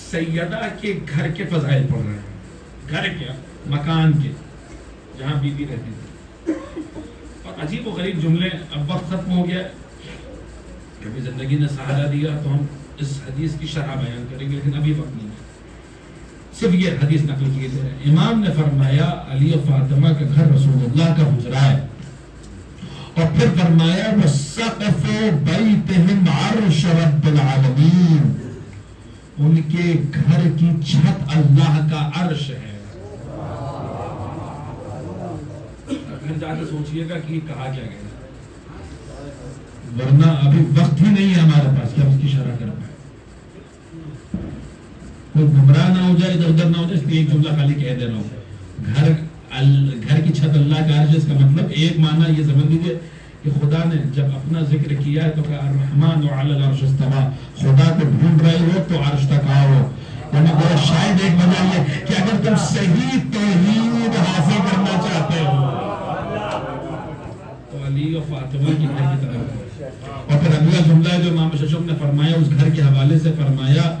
سیدہ کے گھر کے فضائل پڑھ رہے ہیں, گھر کیا مکان کے جہاں بیوی رہتی تھی. اور عجیب و غریب جملے. اب وقت ختم ہو گیا, کبھی زندگی نے سہارا دیا تو ہم اس حدیث کی شرح بیان کریں گے, لیکن ابھی وقت نہیں ہے. صرف یہ حدیث نقل کیے تھے. امام نے فرمایا علی و فاطمہ کا گھر رسول اللہ کا حجرہ ہے, اور پھر فرمایا وَسَقْفُ بَيْتِهِمْ عَرْشَ رَبِّ الْعَالَمِينَ, ان کے گھر کی چھت اللہ کا عرش ہے. پھر جا کے سوچئے گا کہ یہ کہا کیا گیا, ورنہ ابھی وقت ہی نہیں ہے ہمارے پاس کہ ہم اس کی شرح کر پائیں. کوئی گمراہ نہ ہو جائے, ادھر ادھر نہ ہو جائے, اس لیے ایک جملہ خالی کہہ دے رہا ہوں. گھر کی چھت اللہ کا عرش, اس کا مطلب ایک معنی یہ سمجھ لیجیے کہ خدا نے جب اپنا ذکر کیا ہے تو کہا الرحمن علی العرش استویٰ, خدا کو ڈھونڈ رہے ہو تو عرش تک آؤ. یعنی میرا شاید ایک وجہ یہ کہ اگر تم صحیح توحید حاصل کرنا چاہتے ہو تو علی و فاطمہ کی گھر کی طرف. اور پھر اگلا جملہ ہے جو امام ششم نے فرمایا اس گھر کے حوالے سے, فرمایا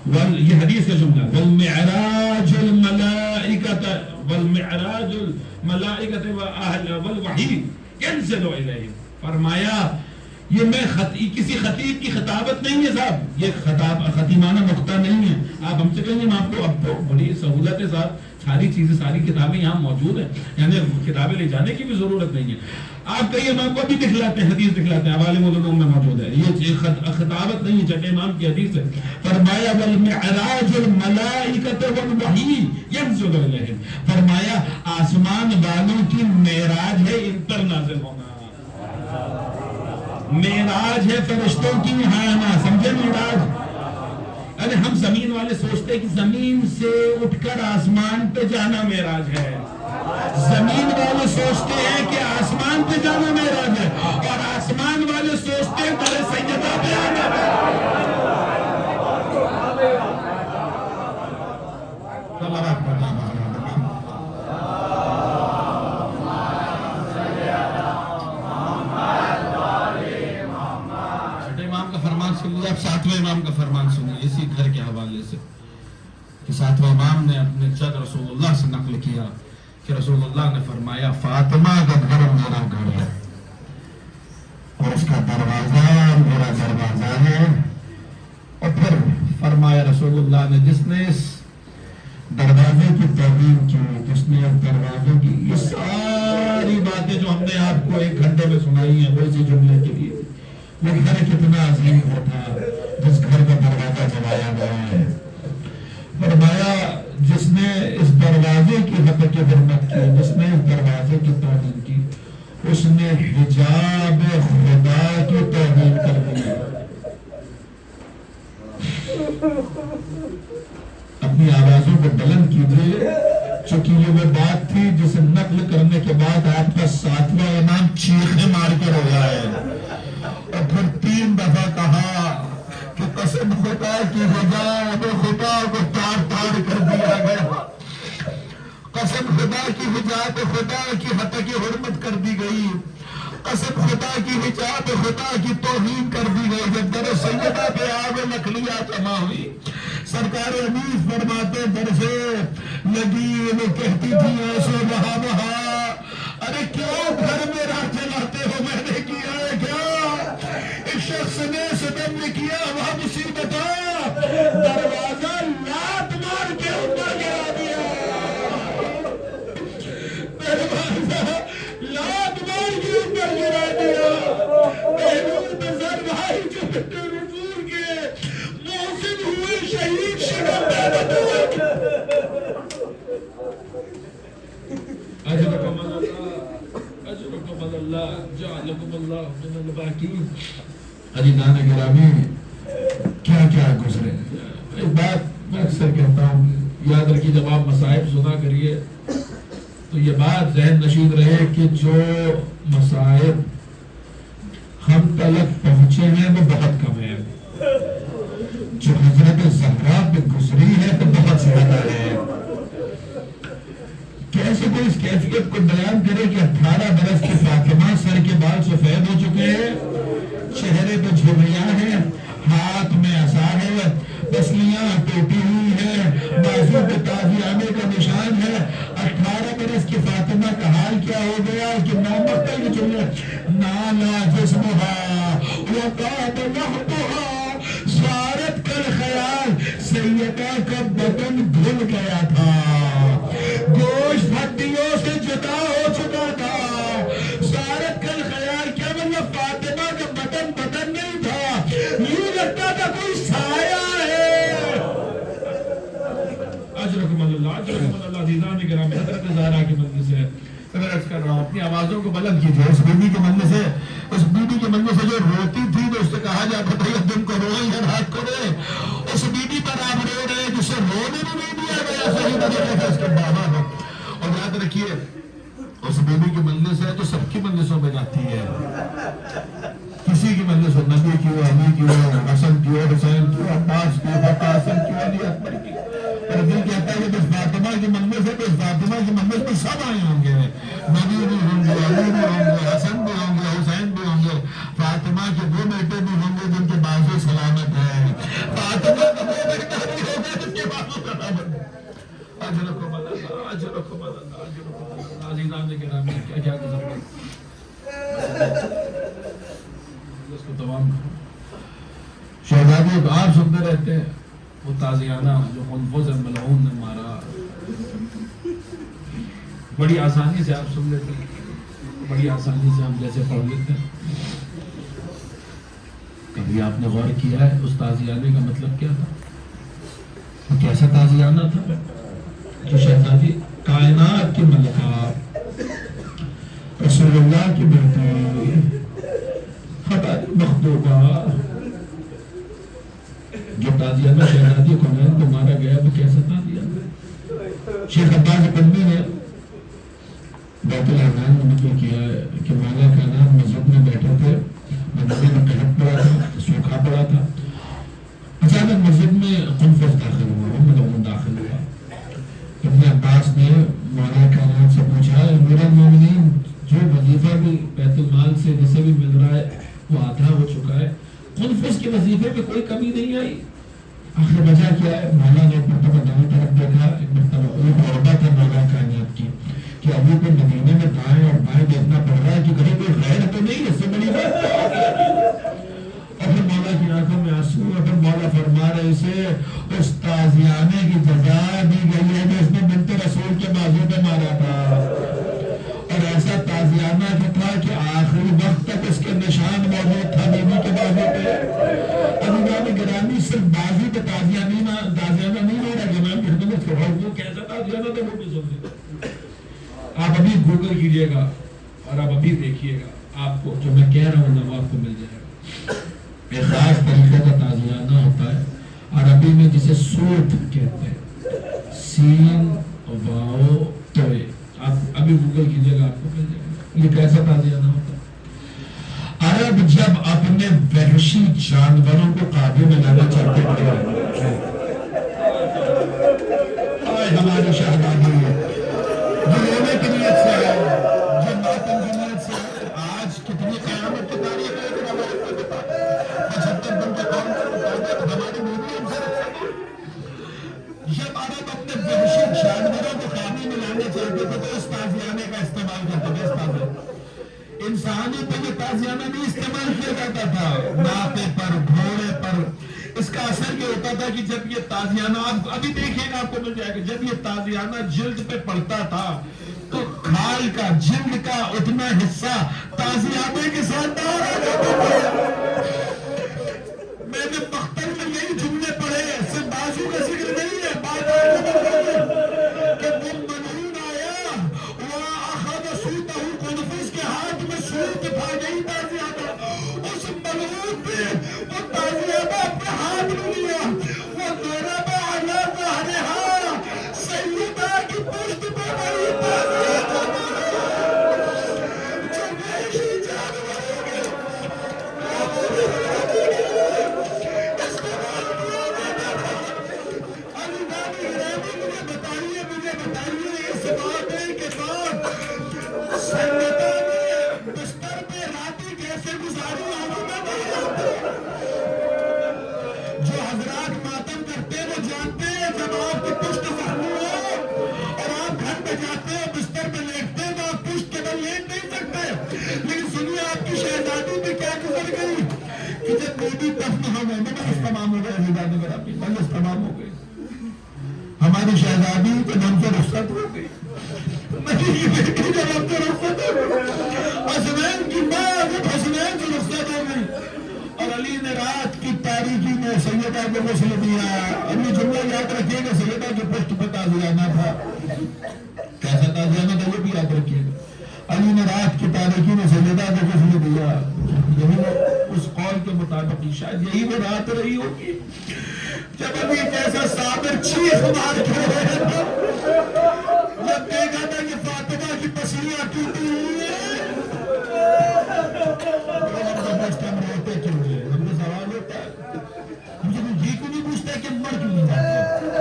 یہ حدیث کا جملہ والمعراج الملائکۃ والمعراج الملائکۃ والوحی ینزل الیہم. فرمایا یہ میں کسی خطیب کی خطابت نہیں ہے صاحب, یہ خطیمانہ نقطہ نہیں ہے. آپ ہم سے کہیں گے آپ کو اب تو بڑی سہولت ہے صاحب, ساری چیزیں ساری کتابیں یہاں موجود ہیں, یعنی کتابیں لے جانے کی بھی ضرورت نہیں ہے. آپ کہیے ہم آپ کو ابھی دکھلاتے ہیں, حدیث دکھلاتے ہیں, عوالم العلوم میں موجود ہے. یہ خطابت نہیں ہے, چھٹے امام کی حدیث ہے. فرمایا والمعراج الملائکۃ والوحی ینزل الیہم. فرمایا آسمان والوں کی معراج ہے ان پر نازل ہونا, معراج ہے فرشتوں کی یہاں آنا. سمجھے معراج؟ ارے ہم زمین والے سوچتے ہیں کہ زمین سے اٹھ کر آسمان پہ جانا معراج ہے. زمین والے سوچتے ہیں کہ آسمان پہ جانا معراج ہے, اور آسمان والے سوچتے ہیں بڑے سیدہ پہ آنا معراج ہے. اب ساتویں امام کا فرمان سنیے اسی گھر کے حوالے سے, کہ ساتویں امام نے اپنے جد رسول اللہ سے نقل کیا کہ رسول اللہ نے فرمایا فاطمہ کا گھر میرا گھر ہے, اور اس کا دروازہ میرا دروازہ ہے. اور پھر فرمایا رسول اللہ نے جس نے اس دروازے کی توہین کی, جس نے اس دروازے کی یہ ساری باتیں جو ہم نے آپ کو ایک گھنٹے میں سنائی ہیں وہ اسی جملے کے لیے, وہ گھر کتنا عظیم ہوتا جس گھر کا دروازہ جلایا گیا ہے. فرمایا جس نے اس دروازے کی حق کی حرمت کی, جس نے اس دروازے کی توہین کی, اس نے حجاب خدا کی توہین کر دی. اپنی آوازوں کو بلند کیجیے, چونکہ یہ وہ بات تھی جسے نقل کرنے کے بعد آپ کا ساتواں امام چیخیں مار کر ہو گیا ہے. اور پھر 3 دفعہ کہا کہ قسم خدا کی حجاب خدا کو تار تار کر دیا گیا, قسم خدا کی حجاب خدا کی حق کی حرمت کر دی گئی, قسم خدا کی حجاب خدا کی توہین کر دی گئی. جب در سیدہ پہ آگ نکلیا جمع ہوئی, سرکار حنیف فرماتے در سے لگی, وہ کہتی تھی ایسے وہاں وہاں, ارے کیوں گھر میں راہ جلاتے ہو, میں نے کیا ہے کیا, ایک شخص نے ستم نے کیا وہاں مصیبت, دروازہ لات مار کے اوپر گرا دیا, دروازہ لات مار کے اوپر گرا دیا. محمود بزر بھائی جو رسول کے محسن ہوئے شہید شکر دعوت ہوئے. اجرکم اللہ, اجرکم اللہ, جعلکم اللہ من الباقین. عزیزان گرامی, کیا کیا گزرے. ایک بات میں اکثر کہتا ہوں, یاد رکھیے جب آپ مصائب سنا کریے تو یہ بات ذہن نشین رہے کہ جو مصائب تلک پہنچے ہیں وہ بہت کم ہے، جو حضرت زہرا پہ گزری ہے تو بہت زیادہ ہے۔ کیسے کوئی اس کیفیت کو بیان کرے کہ 18 برس کی فاطمہ سر کے بال سفید ہو چکے ہیں، چہرے پہ جھریاں ہیں، ہاتھ میں عصا ہے، پسلیاں ٹوٹی ہوئی ہیں، بازو پہ تازیانے کا نشان ہے۔ 18 برس کی فاطمہ کا حال کیا ہو گیا کہ نامقتل کی جملے نالا جسمہا وقاب لحظہا سارت کل خیال، سیدہ کا بدن دھل گیا تھا، گوشت ہڈیوں سے جدا ہو چکا تھا۔ سارت کل خیال کیا مطلب؟ فاطمہ کا بدن بدن نہیں تھا، یوں لگتا تھا کوئی سایہ ہے۔ اجرکم اللہ، اجرکم اللہ، عزیزان کرام، حضرت زہرا کی مجلس سے میں عرض کر رہا ہوں، اپنی آوازوں کو بلند کیجیے۔ اس بیوی کے مجلس سے، اس بیوی کے مجلس سے جو روتی تھی تو اس سے کہا جاتا تھا یہ دن کو روئے یا رات کو روئے، اس بیوی پر آپ رو رہے ہیں جسے رونے بھی نہیں دیا گیا صحیح طریقے سے اس کے بابا کو۔ اور یاد رکھیے اس بیوی کی مجلس ہے تو سب کی مجلسوں میں جاتی ہے، کسی کی مجلس ہو، نبی کی ہو، علی کی ہو، حسن کی ہو، حسین کی ہو، عباس کی ہو، قاسم کی ہو، علی اکبر کی، اور دل کہتا ہے کہ فاطمہ کی مجلس ہے تو فاطمہ کی مجلس میں سب آئے ہوں گے، نبی بھی ہوں گے، علی بھی ہوں گے، حسن بھی ہوں گے، حسین بھی ہوں گے، فاطمہ کے وہ بیٹے بھی ہوں گے جن کے بازو سلامت ہیں، فاطمہ کا وہ بیٹا بھی ہوگا جن کے بازو سلامت ہیں۔ اجرکم اللہ، اجرکم اللہ، اجرکم اللہ، عزیزان کرام، کیا کیا گزر گئے اس کو تمام شہزادی آپ سنتے رہتے ہیں وہ تازیانہ جو منفوذ ملعون نے مارا، بڑی آسانی سے آپ سن لیتے ہیں، بڑی آسانی سے ہم جیسے پڑھ لیتے ہیں۔ کبھی آپ نے غور کیا ہے اس تازیانے کا مطلب کیا تھا؟ وہ کیسا تازیانہ تھا جو شہزادی کائنات کی ملکہ رسول اللہ کی بیٹی ہماری مخدوبہ جو تازیانہ شہزادی کونین کو مارا گیا وہ کیسا تازیانہ؟ شیخ عباس بندی نے بیت الحرمین میں نقل کیا ہے کہ مولا کائنات مسجد میں بیٹھے تھے، مسجد میں قحط پڑا تھا، سوکھا پڑا تھا، اچانک مسجد میں قنفذ داخل ہوا، ملعون داخل ہوا۔ ابن عباس نے مولا کائنات سے پوچھا، امیر المومنین جو وظیفہ بھی بیت المال سے جسے بھی مل رہا ہے وہ آدھا ہو چکا ہے، قنفذ کے وظیفے پہ کوئی کمی نہیں آئی، آخر وجہ کیا ہے؟ مولا نے ایک مرتبہ دائیں طرف دیکھا، ایک مرتبہ ایک عہدہ تھا مولا کائنات کی کہ ابھی کو مدینے میں دائیں اور بائیں دیکھنا پڑ رہا ہے کہ کہیں کوئی غیر تو نہیں، اس سے بڑی بات کیا ہو گیا؟ اور پھر مولا کی آنکھوں میں آنسو، اور پھر مولا فرما رہے اسے اس تازیانے کی جزا دی گئی ہے جو اس نے بنت رسول کے بازو پہ مارا تھا، اور ایسا تازیانہ تھا کہ آخری وقت تک اس کے نشان موجود تھا بیوی کے بازو پہ۔ عزیزان گرامی صرف بازو پہ تازیانہ نہیں ہو رہا کہ میں خدمت کروں، وہ کیسا تازیانہ تھا وہ بھی سن لیں۔ آپ ابھی گوگل کیجئے گا اور آپ ابھی دیکھیے گا، آپ کو جو میں کہہ رہا ہوں نا وہ آپ کو مل جائے گا۔ ایک خاص طریقے کا تازیانہ ہوتا ہے عربی میں جسے سوت کہتے ہیں، سین واو توئے، آپ ابھی گوگل کیجئے گا آپ کو مل جائے گا۔ یہ کیسا تازیانہ ہوتا ہے؟ عرب جب اپنے وحشی جانوروں کو قابو میں لانا چاہتے تھے، ہماری شہزادی ہے جو رونے کی نیت سے ہے، جو ماتم کی نیت سے ہے، آج کتنی قیامت کی تاریخ ہے کہ ہمارے کو بتا 75 دن کے قوم کو ہماری بیوی ہم سے رکھا گیا۔ جب عرب اپنے وحشی جانوروں کو قابو میں لانا چاہتے تھے تو اس تازیانے کا استعمال کرتے تھے۔ اس تازیانے انسانی پہ یہ تازیانہ نہیں استعمال کیا جاتا تھا، ناقے پر، گھوڑے پر۔ اس کا اثر یہ ہوتا تھا کہ جب یہ تازیانہ، آپ ابھی دیکھیں گا آپ کو مل جائے گا، جب یہ تازیانہ جلد پہ پڑتا تھا تو کھال کا، جلد کا اتنا حصہ تازیانے کے ساتھ باہر آ جاتا تھا۔ میں نے مقتل میں یہی جملے پڑھے، صرف بازو کا ذکر نہیں ہے، بات کہ وہ ملعون آیا وَأَخَذَ سُوتَهُ، قنفذ کے ہاتھ میں سوت تھا، یہی تازیانہ، اس ملعون پہ وہ تازیانہ اپنے ہاتھ میں لیا، وہ ضرب علی ظہرہا، سیدہ کی پشت پہ وہی تازیانہ جو وحشی جانور گزاری ہوگی میں جو حضرات ماتم کرتے ہیں وہ جانتے ہیں جب آپ کی پشت زخمی ہو اور آپ گھر پہ جاتے ہیں بستر پہ لیٹتے ہیں تو آپ پشت کے بل لیٹ نہیں سکتے. لیکن سنیے آپ کی شہزادی پہ کیا گزر گئی کہ جب بیٹی دفن ہو گئی مجلس تمام ہو گئے. حضرات میرا مجلس تمام ہو گئی. ہماری شہزادی کے نام سے رخصت ہو گئی. نہیں بیٹی کے نام سے رخصت ہو گئی. حسنین کی ماں جب حسنین سے رخصت ہو گئی اور علی نے رات کی تاریکی میں سیدہ کو غسل دیا. ابھی جملہ یاد رکھیے گا سیدہ کی پشت پہ تازیانہ تھا. کیسا تازیانہ تھا یہ بھی یاد رکھیے گا. علی نے رات کی تاریکی میں سیدہ کو غسل دیا. یہی اس قول کے مطابق شاید یہی وہ رات رہی ہوگی جب ابھی جیسا صابر چیخ مار کے رہے تھا جب دیکھا تھا کہ فاطمہ کی پسلیاں ٹوٹی ہوئی ہیں. ہم روتے کیوں ہیں؟ ہم کو سوال ہوتا ہے مجھے یہ کیوں نہیں پوچھتا کہ مر کیوں نہیں جاتے؟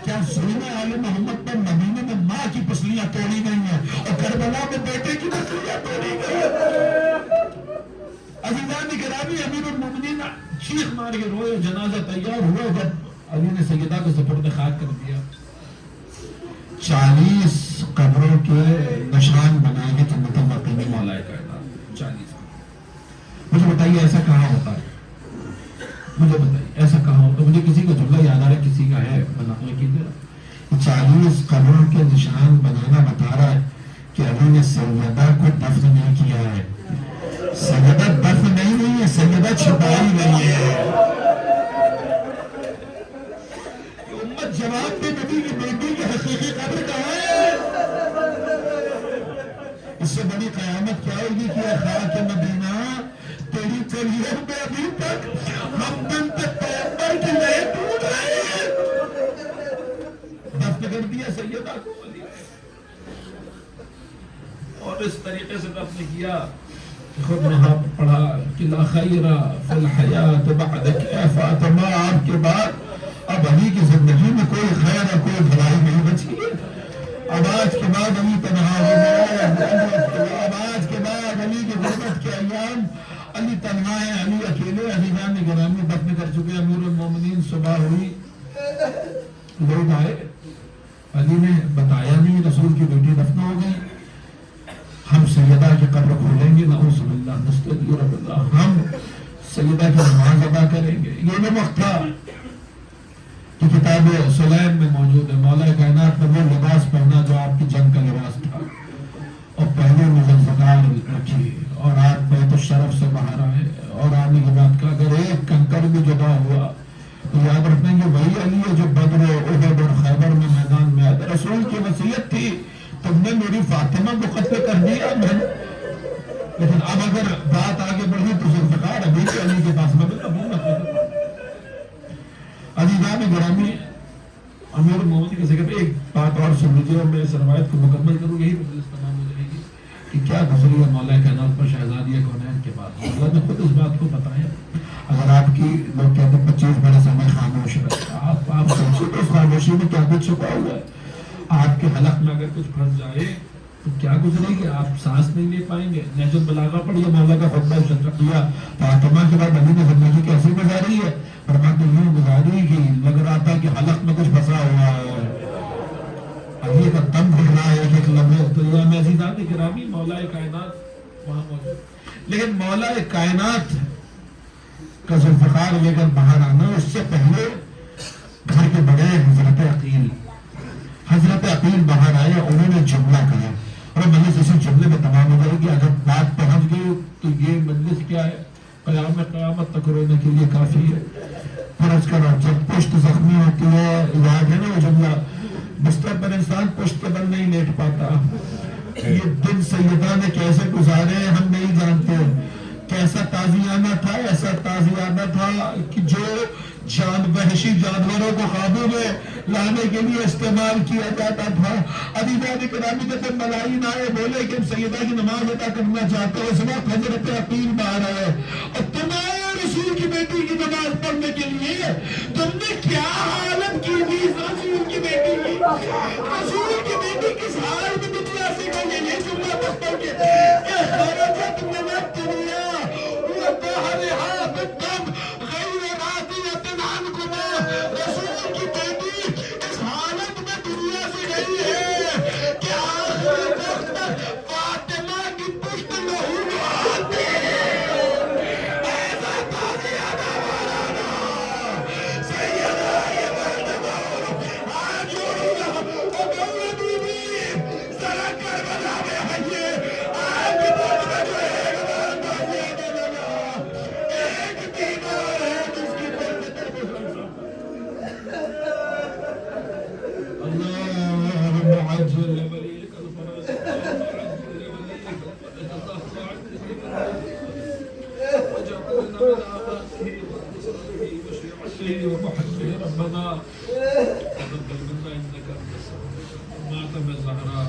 کیا سینے آل محمد پر مدینے میں ماں کی پسلیاں توڑی گئی ہیں اور کربلا میں بیٹے کی پسلیاں توڑی گئی ہیں؟ عزیزان گرامی امیر المومنین چیخ مار کے روئے. جنازہ تیار ہوا جب علی نے سیدہ کو سپرد خاک کر دیا. 40 قبروں کے نشان بنائے گے تو متوقع مولا کائنات 40. مجھے بتائیے ایسا کہاں ہوتا ہے؟ مجھے بتائیے ایسا کہاں ہوتا ہے؟ مجھے کسی کا جملہ یاد آ رہا ہے کسی کا ہے بنانے کی طرح 40 قبروں کے نشان بنانا بتا رہا ہے کہ علی نے سیدہ کو دفن نہیں کیا ہے. سیدہ دفن نہیں ہے سیدہ چھپائی گئی ہے. امت جواب دے نبی کی بیٹی کی حقیقی قبر کہاں ہے؟ اس سے بڑی قیامت کیا ہوگی کہ خاک مدینہ تیری کلیوں میں ابھی تک ہم دن تک پیغمبر کی لہر ٹوٹ رہے ہیں. دفن کر دیا سیدہ کو علی اور اس طریقے سے دفن کیا. خود نے پڑھا کہ لا خیر فی الحیات بعدک اے فاطمہ آپ کے بعد اب علی کی زندگی میں کوئی خیر اور کوئی بھلائی نہیں بچی ہے. اب آج کے بعد علی تنہا ہو گیا. اب آج کے بعد علی کی غربت کے ایام علی تنہا ہے علی اکیلے. عزیزان گرامی دفن کر چکے امیر المومنین. صبح ہوئی لوگ آئے. علی نے بتایا نہیں رسول کی بیٹی دفن ہو گئی. ہم سیدہ کی قبر کھولیں گے نعوذ باللہ نستغفر اللہ. ہم سیدہ کی نماز ادا کریں گے. یہ وہ وقت تھا کہ کتاب سلیم میں موجود ہے. مولا کائنات نے وہ لباس پہنا جو آپ کی جنگ کا لباس تھا اور پہلے مزلزلار رکھی اور آپ بیت الشرف سے باہر آئے اور آنے کے بعد کہا اگر ایک کنکر بھی جدا ہوا تو یاد رکھیں گے وہی علی ہے جو بدر احد اور خیبر میں میدان میں آیا. رسول کی وصیت تھی تم نے میری فاطمہ کو قتل کر دیا میں. لیکن اب اگر بات آگے بڑھی تو ذوالفقار ابھی بھی علی کے پاس عزیزان گرامی امیر المومنین کے ذکر ایک بات اور سن لیجیے اور میں اس روایت کو مکمل کروں. یہی تمام ہو جائے گی کہ کیا گزری ہے مولا کائنات پر شہزادی کونین کے بعد. اللہ نے خود اس بات کو بتایا. اگر آپ کی لوگ کہتے ہیں 25 بڑے سمے خاموش رہے آپ سوچیے تو اس خاموشی میں کیا کچھ چھپا ہوا ہے. آپ کے حلق میں اگر کچھ پھنس جائے تو کیا گزرے گی؟ آپ سانس نہیں لے پائیں گے. نہج البلاغہ پڑھیے مولا کا خطبہ شرعیہ. فاطمہ کے بعد علی نے زندگی کیسے گزاری ہے؟ فرماتے ہیں یوں گزاری کہ لگ رہا تھا کہ حلق میں کچھ پھنسا ہوا ہے. علی کا دم گھٹ رہا ہے ایک لمحے. تو یہ میں عزیزان گرامی مولا کائنات وہاں موجود. لیکن مولا کائنات کا ذوالفقار لے کر باہر آنا اس سے پہلے گھر کے بڑے حضرت عقیل باہر آئے. انہوں نے جملہ کہا اور مجلس اسی جملے میں تمام ہو گئی کہ اگر بات پہنچ گئی تو یہ مجلس کیا ہے؟ قیامت تک رونے کے لیے کافی ہے. فرض کرو جب پشت زخمی ہوتی ہے یاد ہے نا وہ جملہ بستر پر انسان پشت کے بل نہیں لیٹ پاتا. یہ دن سیدہ نے کیسے گزارے ہم نہیں جانتے. کیسا تازیانہ تھا. ایسا تازیانہ تھا کہ جو وحشی جانوروں کو قابو میں لانے کے لیے استعمال کیا جاتا تھا. عزیزان گرامی جب ملائن آئے بولے کہ ہم سیدہ کی نماز ادا کرنا چاہتے ہیں. اس وقت حضرت عقیل باہر آئے اور تمہارے رسول کی بیٹی کی نماز پڑھنے کے لیے تم نے کیا حالت کی تھی رسول کی بیٹی کی. رسول کی بیٹی کس حال میں دنیا سے گئی. یہ جملہ بس پڑھ کے کہ خرجت من الدنیا من آبائه وذريته وشيعته ومحبه ربنا تقبل منا إنك أنت السميع العليم. ماتم الزهراء